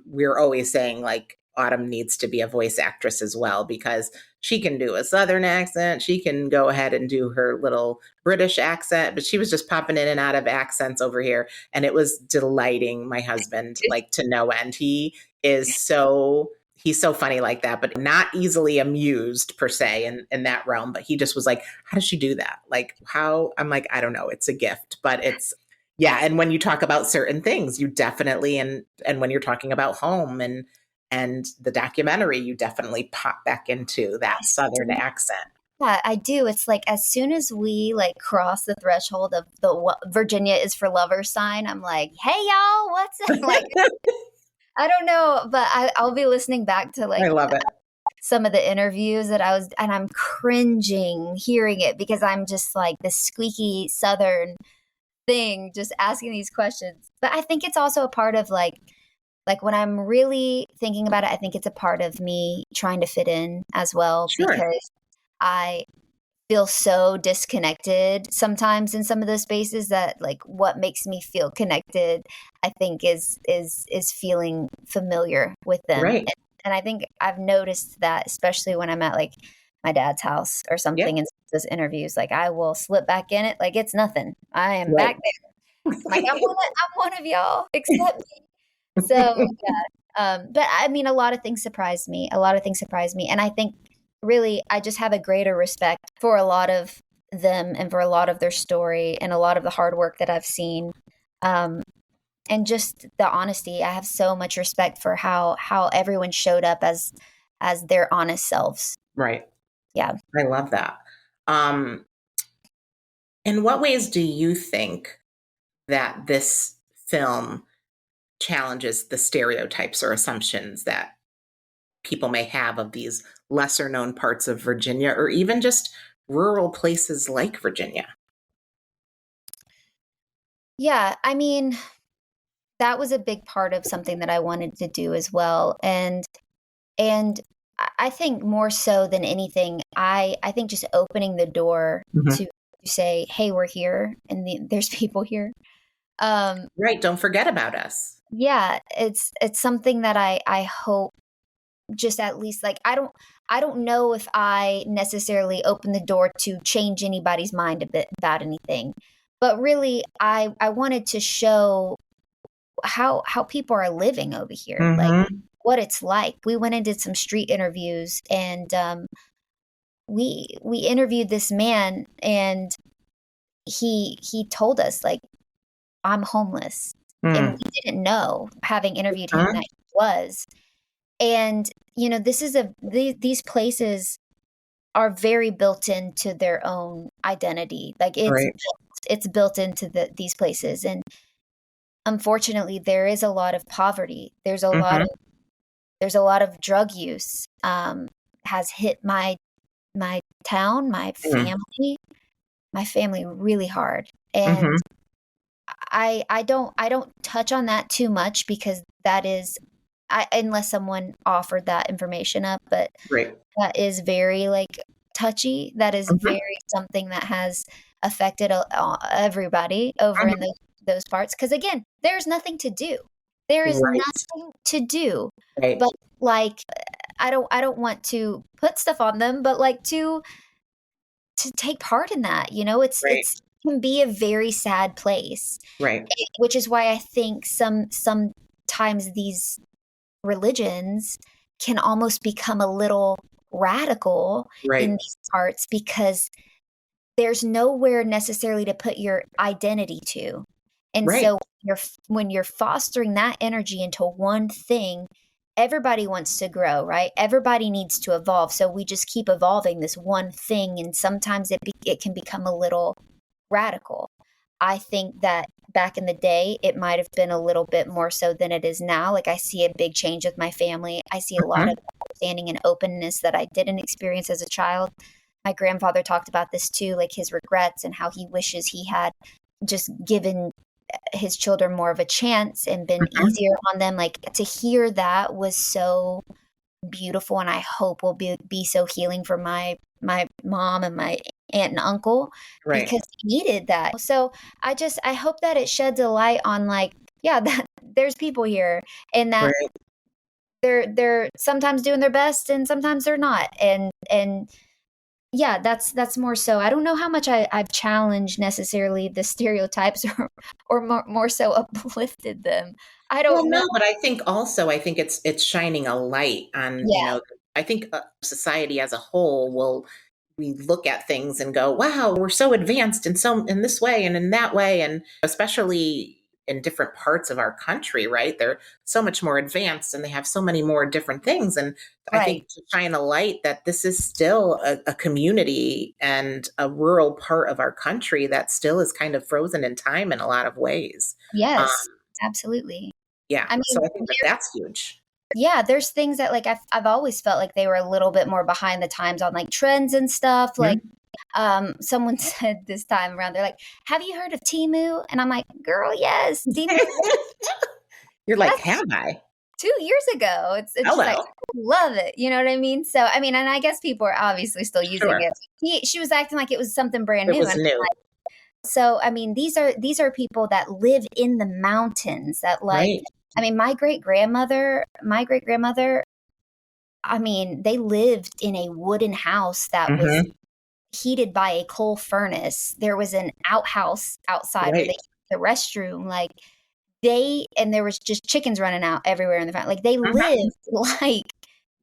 we're always saying like Autumn needs to be a voice actress as well, because she can do a Southern accent. She can go ahead and do her little British accent, but she was just popping in and out of accents over here. And it was delighting my husband, like to no end. He's so funny like that, but not easily amused per se in that realm. But he just was like, how does she do that? Like how? I'm like, I don't know. It's a gift, but it's, yeah. And when you talk about certain things, you definitely, and when you're talking about home and the documentary, you definitely pop back into that Southern accent. Yeah, I do. It's like as soon as we like cross the threshold of the Virginia is for lovers sign, I'm like, hey y'all, what's up? Like, I don't know, but I'll be listening back to like I love it. some of the interviews that and I'm cringing hearing it because I'm just like this squeaky Southern thing, just asking these questions. But I think it's also a part of like when I'm really thinking about it, I think it's a part of me trying to fit in as well, Sure. because I feel so disconnected sometimes in some of those spaces that like what makes me feel connected, I think is feeling familiar with them. Right. And I think I've noticed that, especially when I'm at like my dad's house or something, Yeah. in those interviews, like I will slip back in it like it's nothing. I am Right. back there. Like I'm one of y'all, accept me. So yeah, But I mean, a lot of things surprised me. A lot of things surprised me. And I think really, I just have a greater respect for a lot of them and for a lot of their story and a lot of the hard work that I've seen. And just the honesty. I have so much respect for how everyone showed up as their honest selves. Right. Yeah. I love that. In what ways do you think that this film challenges the stereotypes or assumptions that people may have of these lesser known parts of Virginia or even just rural places like Virginia? Yeah. I mean, that was a big part of something that I wanted to do as well. And I think more so than anything, I think just opening the door to say, hey, we're here and there's people here. Right. Don't forget about us. Yeah. It's something that I hope just at least like, I don't know if I necessarily open the door to change anybody's mind a bit about anything, but really I wanted to show how people are living over here, like what it's like. We went and did some street interviews, and we interviewed this man, and he told us like, I'm homeless, and we didn't know, having interviewed him, that he was. And this is these places are very built into their own identity, like it's built into these places. And unfortunately, there is a lot of poverty. There's a lot of drug use has hit my town, my family really hard. And I don't touch on that too much because that is, unless someone offered that information up, but that is very like touchy. That is very something that has affected everybody over in those parts. Because again, there's nothing to do. There is nothing to do. Right. But like, I don't want to put stuff on them, but like to take part in that, it can be a very sad place. Right. Which is why I think sometimes these religions can almost become a little radical in these parts, because there's nowhere necessarily to put your identity to. And so when you're fostering that energy into one thing, everybody wants to grow, right? Everybody needs to evolve. So we just keep evolving this one thing. And sometimes it can become a little radical. I think that back in the day, it might have been a little bit more so than it is now. Like, I see a big change with my family. I see a lot of understanding and openness that I didn't experience as a child. My grandfather talked about this too, like his regrets and how he wishes he had just given his children more of a chance and been easier on them. Like, to hear that was so beautiful, and I hope will be so healing for my mom and my aunt and uncle, because he needed that. So I hope that it sheds a light on, like, that there's people here, and that they're sometimes doing their best and sometimes they're not. And yeah, that's more so. I don't know how much I've challenged necessarily the stereotypes or more so uplifted them. I don't know. But I think it's shining a light on, I think society as a whole we look at things and go, wow, we're so advanced in this way and in that way. And especially in different parts of our country, right? They're so much more advanced and they have so many more different things. And I think to shine a light that this is still a community and a rural part of our country that still is kind of frozen in time in a lot of ways. Yes, absolutely. Yeah. I mean, so I think that's huge. Yeah, there's things that like I've always felt like they were a little bit more behind the times on like trends and stuff. Like someone said this time around, they're like, have you heard of Temu? And I'm like, girl, yes. Temu. You're like, have I? 2 years ago. It's just like, I love it. You know what I mean? So, I mean, and I guess people are obviously still using it. She was acting like it was something brand new. It was new. So, I mean, these are people that live in the mountains that like, I mean, my great grandmother, I mean, they lived in a wooden house that was heated by a coal furnace. There was an outhouse outside where they used the restroom. Like, and there was just chickens running out everywhere in the front. Like they lived like,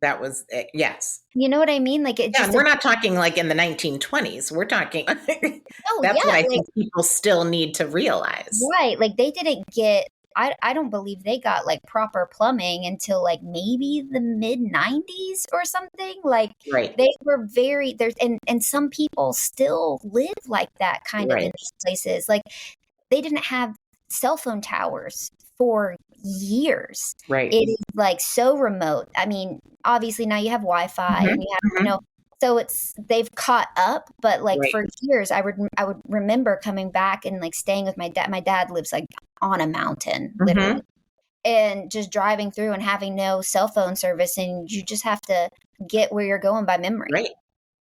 that was it. Yes. you know what I mean? Like it Yeah, just, and we're not talking like in the 1920s. We're talking, oh that's yeah, what I like, think people still need to realize. right. Like they didn't get, I don't believe they got like proper plumbing until like maybe the mid 90s or something. Like Right, they were very, there's, and some people still live like that kind of in right, these places. Like they didn't have cell phone towers for years. right. It is like so remote. I mean, obviously now you have Wi-Fi Mhm, and you have, mhm. so they've caught up, but like Right. for years I would remember coming back and like staying with my dad. My dad lives like on a mountain, literally. Mhm. And just driving through and having no cell phone service, and you just have to get where you're going by memory. Right,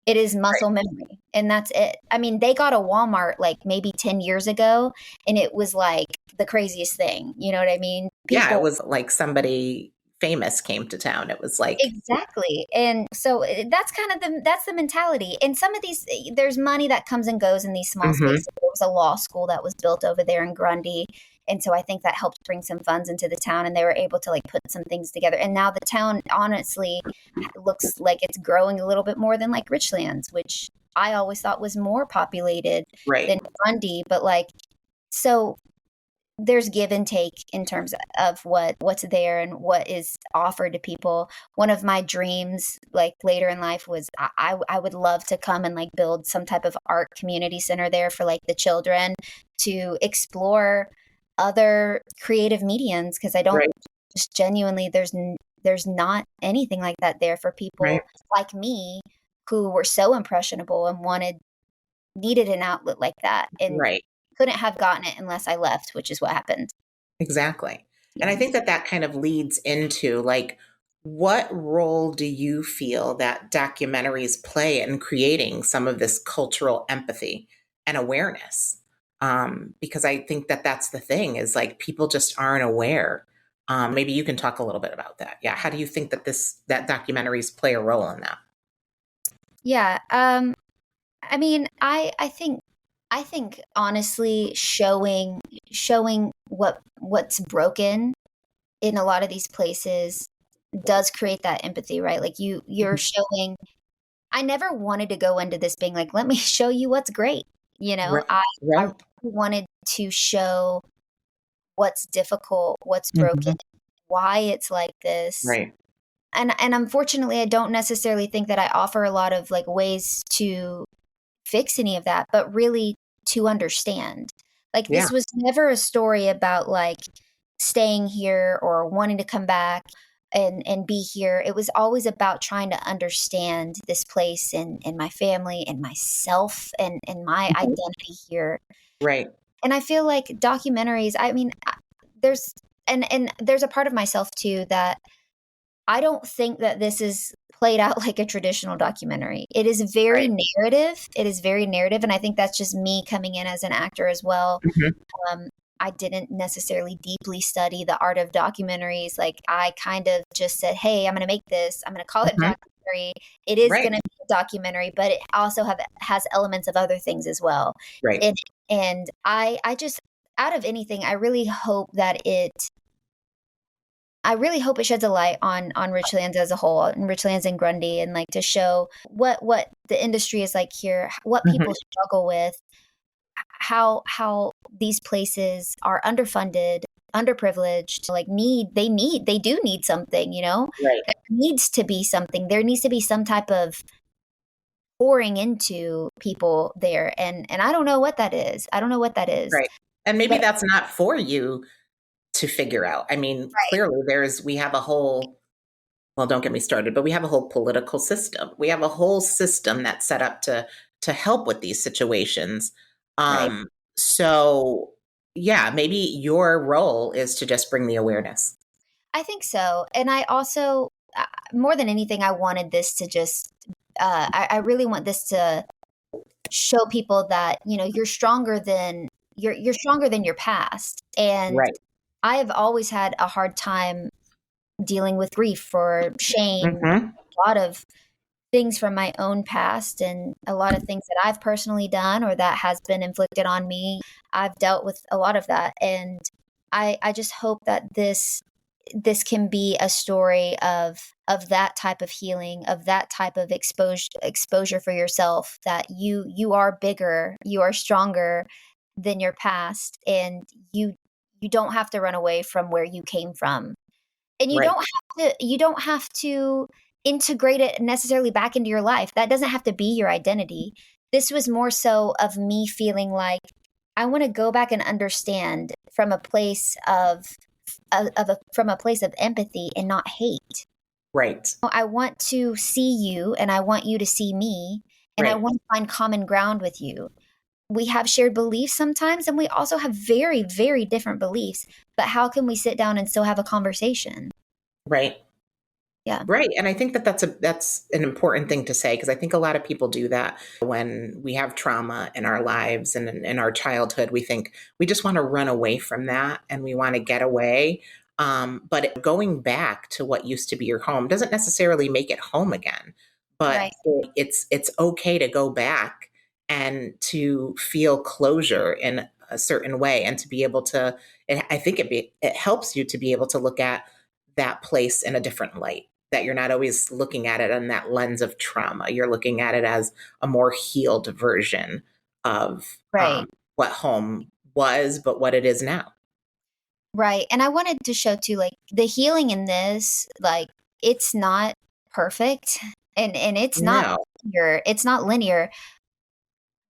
It is right. muscle memory, and that's it. I mean, they got a Walmart like maybe 10 years ago, and it was like the craziest thing. You know what I mean? Yeah, it People, was like somebody famous came to town. It was like, exactly. And so that's kind of that's the mentality. And some of these, there's money that comes and goes in these small mhm, spaces. There was a law school that was built over there in Grundy. And so I think that helped bring some funds into the town, and they were able to like put some things together. And now the town honestly looks like it's growing a little bit more than like Richlands, which I always thought was more populated right, than Grundy. But like, so there's give and take in terms of what's there and what is offered to people. One of my dreams like later in life was I would love to come and like build some type of art community center there for like the children to explore other creative mediums, because I don't right, just genuinely, there's not anything like that there for people right, like me who were so impressionable and needed an outlet like that, and right. couldn't have gotten it unless I left, which is what happened. Exactly. And I Yeah. think that that kind of leads into like, what role do you feel that documentaries play in creating some of this cultural empathy and awareness? Because I think that that's the thing is like people just aren't aware. Maybe you can talk a little bit about that. Yeah. How do you think that that documentaries play a role in that? Yeah. I mean, I think honestly showing what's broken in a lot of these places does create that empathy, right? Like you're showing, I never wanted to go into this being like, let me show you what's great. You know, Right. I Right. really wanted to show what's difficult, what's broken, Mhm. why it's like this. Right. And unfortunately, I don't necessarily think that I offer a lot of like ways to fix any of that, but really to understand. Like Yeah. this was never a story about like staying here or wanting to come back and be here. It was always about trying to understand this place and my family and myself and my Mhm. identity here. Right. And I feel like documentaries, I mean, there's and there's a part of myself too that I don't think that this is played out like a traditional documentary. It is very Right. narrative. It is very narrative. And I think that's just me coming in as an actor as well. Mhm. Um, I didn't necessarily deeply study the art of documentaries. Like I kind of just said, hey, I'm going to make this. I'm going to call it a Mhm. documentary. It is Right. going to be a documentary, but it also has elements of other things as well. Right. And I just, out of anything, I really hope it sheds a light on Richlands as a whole, and Richlands and Grundy, and like to show what the industry is like here, what Mhm. people struggle with, how these places are underfunded, underprivileged, like they do need something, you know? Right. There needs to be something. There needs to be some type of pouring into people there. And I don't know what that is. I don't know what that is. Right. And maybe But that's not for you to figure out. I mean, right, clearly we have a whole, well, don't get me started, but we have a whole political system. We have a whole system that's set up to help with these situations. right. Um, so yeah, maybe your role is to just bring the awareness. I think so. And I also, more than anything, I wanted this to just, I really want this to show people that, you know, you're stronger than your past. And Right. I have always had a hard time dealing with grief or shame, Hmm. a lot of things from my own past and a lot of things that I've personally done or that has been inflicted on me. I've dealt with a lot of that. And I just hope that this can be a story of that type of healing, of that type of exposure for yourself, that you are bigger, you are stronger than your past, and you don't have to run away from where you came from. And you don't have to integrate it necessarily back into your life. That doesn't have to be your identity. This was more so of me feeling like I want to go back and understand from a place from a place of empathy and not hate. Right. I want to see you and I want you to see me, and I want to find common ground with you. We have shared beliefs sometimes, and we also have very, very different beliefs, but how can we sit down and still have a conversation? Right. Yeah. Right. And I think that that's an important thing to say, because I think a lot of people do that when we have trauma in our lives and in our childhood. We think we just want to run away from that and we want to get away. But going back to what used to be your home doesn't necessarily make it home again. But it's okay to go back and to feel closure in a certain way, and to be able to, I think it helps you to be able to look at that place in a different light, that you're not always looking at it in that lens of trauma. You're looking at it as a more healed version of what home was, but what it is now. Right. And I wanted to show too, like, the healing in this, like, it's not perfect and it's not linear. It's not linear.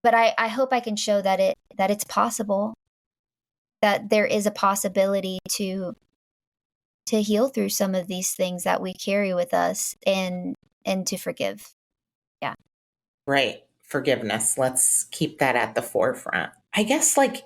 But I hope I can show that it's possible, that there is a possibility to heal through some of these things that we carry with us, and to forgive. Yeah. Right. Forgiveness. Let's keep that at the forefront. I guess, like,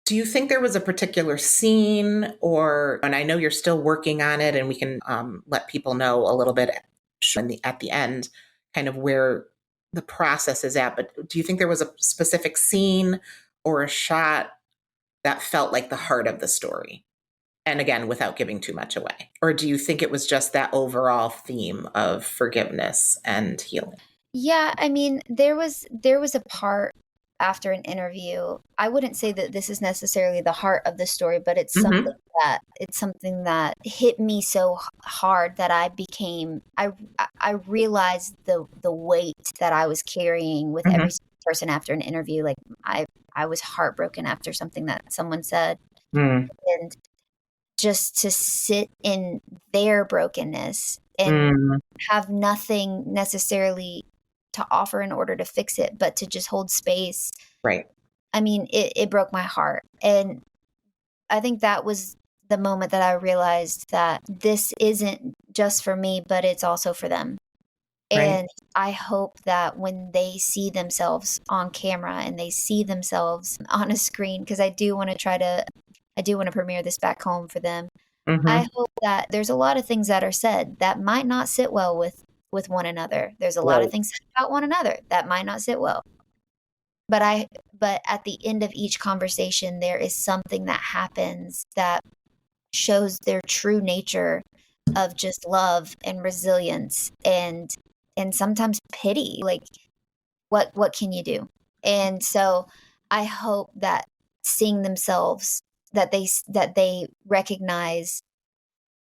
do you think there was a particular scene, and I know you're still working on it, and we can let people know a little bit at the end, kind of where the process is at, but do you think there was a specific scene or a shot that felt like the heart of the story? And again, without giving too much away. Or do you think it was just that overall theme of forgiveness and healing? Yeah, I mean, there was a part after an interview. I wouldn't say that this is necessarily the heart of the story, but it's something that hit me so hard that I realized the weight that I was carrying with every person after an interview. Like, I was heartbroken after something that someone said. And just to sit in their brokenness and have nothing necessarily to offer in order to fix it, but to just hold space. Right. I mean, it broke my heart. And I think that was the moment that I realized that this isn't just for me, but it's also for them. Right. And I hope that when they see themselves on camera and they see themselves on a screen, because I do want to premiere this back home for them. I hope that there's a lot of things that are said that might not sit well with one another. There's a lot of things about one another that might not sit well. But at the end of each conversation, there is something that happens that shows their true nature of just love and resilience and sometimes pity. Like, what can you do? And so I hope that seeing themselves, that they recognize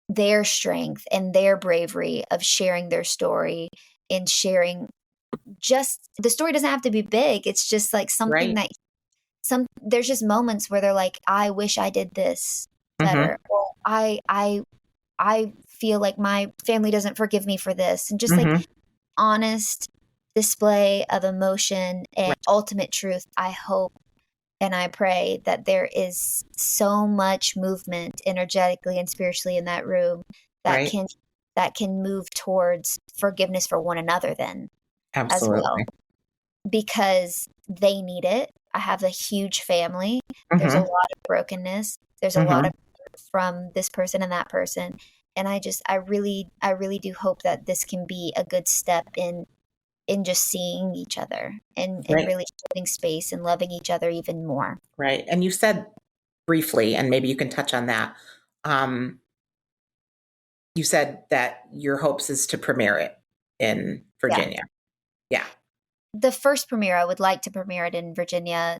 their strength and their bravery of sharing their story and sharing. Just the story doesn't have to be big. It's just like something that there's just moments where they're like, I wish I did this better. Or I feel like my family doesn't forgive me for this. And just like honest display of emotion and ultimate truth. I hope and I pray that there is so much movement energetically and spiritually in that room that can move towards forgiveness for one another then. Absolutely. As well, because they need it. I have a huge family. There's a lot of brokenness. There's a lot of from this person and that person. And I really do hope that this can be a good step in just seeing each other and really holding space and loving each other even more. Right. And you said briefly, and maybe you can touch on that. You said that your hopes is to premiere it in Virginia. Yeah. The first premiere, I would like to premiere it in Virginia.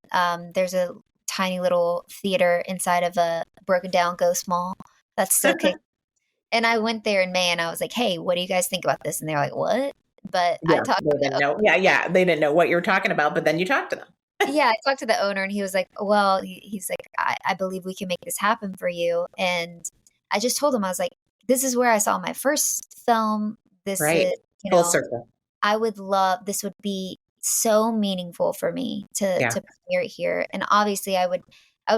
There's a tiny little theater inside of a broken down ghost mall that's still kicking. And I went there in May and I was like, hey, what do you guys think about this? And they're like, what? But I talked they didn't know. Yeah. They didn't know what you were talking about, but then you talked to them. Yeah, I talked to the owner and he was like, well, he's like, I believe we can make this happen for you. And I just told him, I was like, this is where I saw my first film. This is, full circle. I would love, this would be so meaningful for me to premiere it here. And obviously I would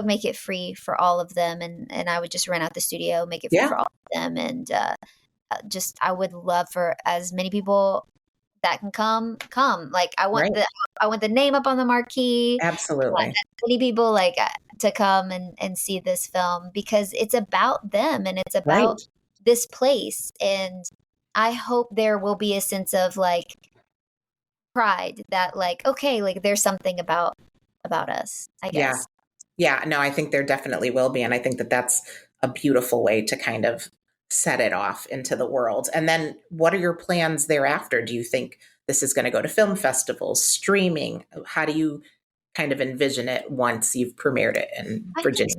make it free for all of them. And I would just rent out the studio, make it free for all of them. And just, I would love for as many people that can come. Like I want I want the name up on the marquee. Absolutely. Many people like to come and see this film because it's about them and it's about this place. And I hope there will be a sense of like pride that like, okay, like there's something about us, I guess. Yeah. No, I think there definitely will be. And I think that that's a beautiful way to kind of set it off into the world. And then what are your plans thereafter? Do you think this is going to go to film festivals, streaming? How do you kind of envision it once you've premiered it in Virginia?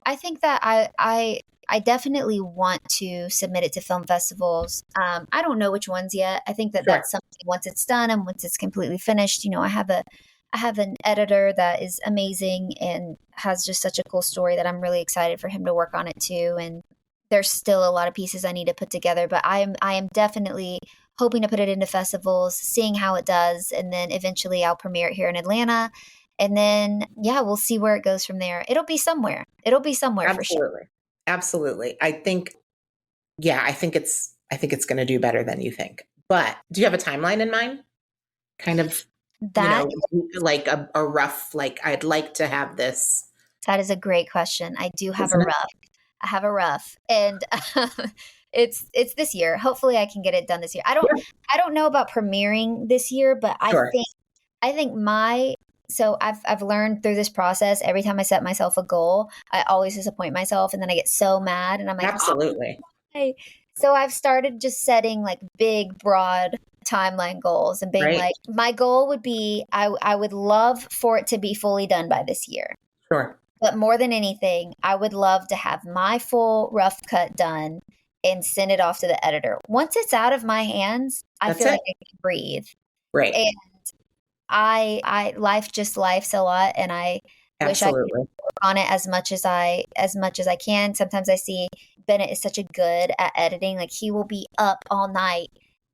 I think that I definitely want to submit it to film festivals. I don't know which ones yet. I think that that's something once it's done and once it's completely finished, I have an editor that is amazing and has just such a cool story that I'm really excited for him to work on it too. And there's still a lot of pieces I need to put together, but I am definitely hoping to put it into festivals, seeing how it does. And then eventually I'll premiere it here in Atlanta. And then, we'll see where it goes from there. It'll be somewhere. Absolutely. For sure. Absolutely. I think it's going to do better than you think. But do you have a timeline in mind? Kind of that, like a rough, like I'd like to have this. That is a great question. I do have I have a rough, and it's this year. Hopefully, I can get it done this year. I don't know about premiering this year, but I think so I've learned through this process. Every time I set myself a goal, I always disappoint myself, and then I get so mad, and I'm like, absolutely. Oh, so I've started just setting like big, broad timeline goals and being like, my goal would be, I would love for it to be fully done by this year. Sure. But more than anything, I would love to have my full rough cut done and send it off to the editor. Once it's out of my hands, I feel like I can breathe. Right. And life just lifes a lot, and I wish I could work on it as much as I can. Sometimes I see Bennett is such a good at editing. Like he will be up all night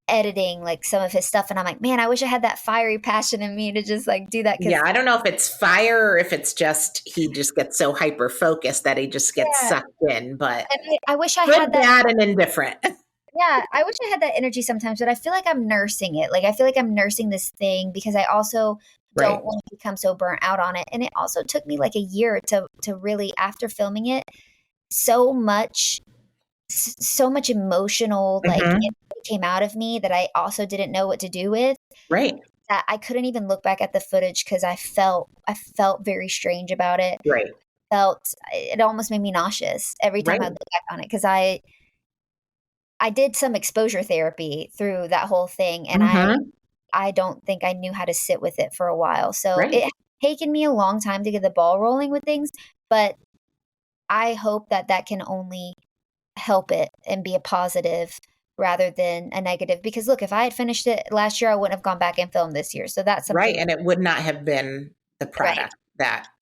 editing like some of his stuff, and I'm like, man, I wish I had that fiery passion in me to just like do that. I don't know if it's fire or if it's just he just gets so hyper focused that he just gets sucked in. But I wish I had that. Bad and indifferent. I wish I had that energy sometimes, but I feel like I'm nursing it. Like I feel like I'm nursing this thing because I also don't want to become so burnt out on it. And it also took me like a year to really, after filming it, so much emotional like it came out of me that I also didn't know what to do with. Right. That I couldn't even look back at the footage because I felt very strange about it. Right. It almost made me nauseous every time I look back on it because I did some exposure therapy through that whole thing, and I don't think I knew how to sit with it for a while. So it has taken me a long time to get the ball rolling with things, but I hope that can only help it and be a positive rather than a negative. Because look, if I had finished it last year, I wouldn't have gone back and filmed this year. So that's something. And it would not have been the product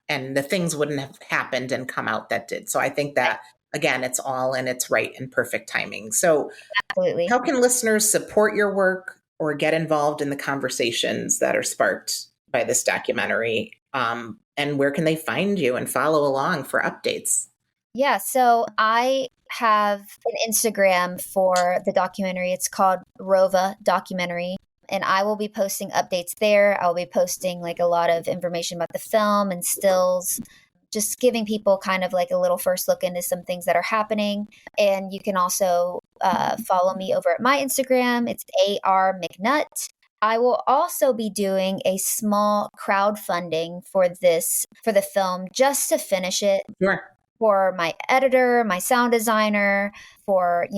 and the things wouldn't have happened and come out that did. So I think that again, it's all in its right and perfect timing. So absolutely. How can listeners support your work or get involved in the conversations that are sparked by this documentary? And where can they find you and follow along for updates? Yeah, so I have an Instagram for the documentary. It's called ROVA Documentary. And I will be posting updates there. I'll be posting like a lot of information about the film and stills, just giving people kind of like a little first look into some things that are happening. And you can also follow me over at my Instagram. It's AR McNutt. I will also be doing a small crowdfunding for the film just to finish it. Sure. For my editor, my sound designer, for,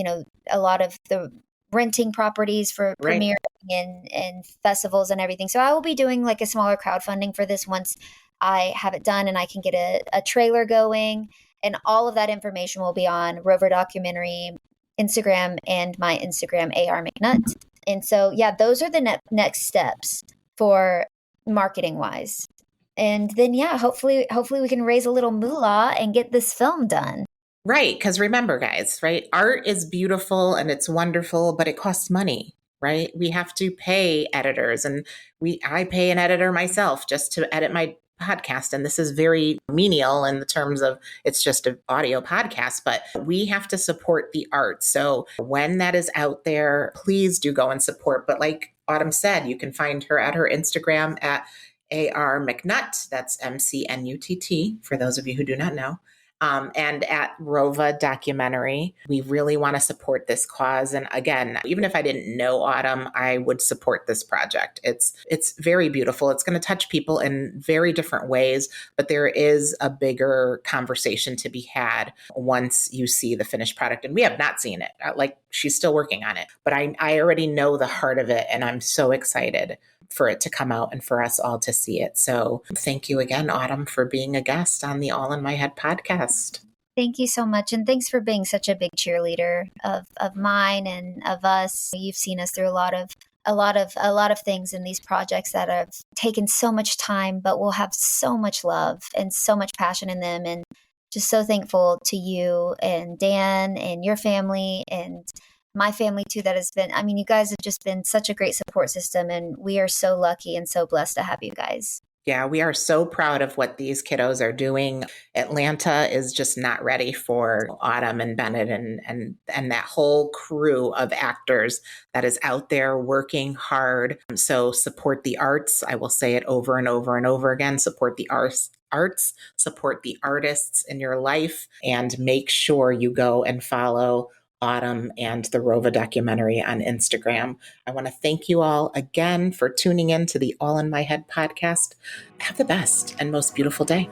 a lot of the renting properties for premiering and festivals and everything. So I will be doing like a smaller crowdfunding for this once I have it done and I can get a trailer going. And all of that information will be on ROVA Documentary Instagram and my Instagram, AR McNutt. And so, yeah, those are the next steps for marketing wise. And then, yeah, hopefully we can raise a little moolah and get this film done. Right. Because remember, guys, right? Art is beautiful and it's wonderful, but it costs money, right? We have to pay editors, and I pay an editor myself just to edit my podcast. And this is very menial in the terms of it's just an audio podcast, but we have to support the art. So when that is out there, please do go and support. But like Autumn said, you can find her at her Instagram at AR McNutt. That's MCNUTT for those of you who do not know. And at ROVA Documentary. We really want to support this cause. And again, even if I didn't know Autumn, I would support this project. It's very beautiful. It's going to touch people in very different ways, but there is a bigger conversation to be had once you see the finished product. And we have not seen it. Like, she's still working on it, but I already know the heart of it. And I'm so excited for it to come out and for us all to see it. So thank you again, Autumn, for being a guest on the All in My Head podcast. Thank you so much. And thanks for being such a big cheerleader of mine and of us. You've seen us through a lot of things in these projects that have taken so much time, but will have so much love and so much passion in them. And just so thankful to you and Dan and your family and my family too, that has been, you guys have just been such a great support system, and we are so lucky and so blessed to have you guys. Yeah, we are so proud of what these kiddos are doing. Atlanta is just not ready for Autumn and Bennett and that whole crew of actors that is out there working hard. So support the arts. I will say it over and over and over again. Support the arts, support the artists in your life, and make sure you go and follow Autumn and the ROVA Documentary on Instagram. I want to thank you all again for tuning in to the All in My Head podcast. Have the best and most beautiful day.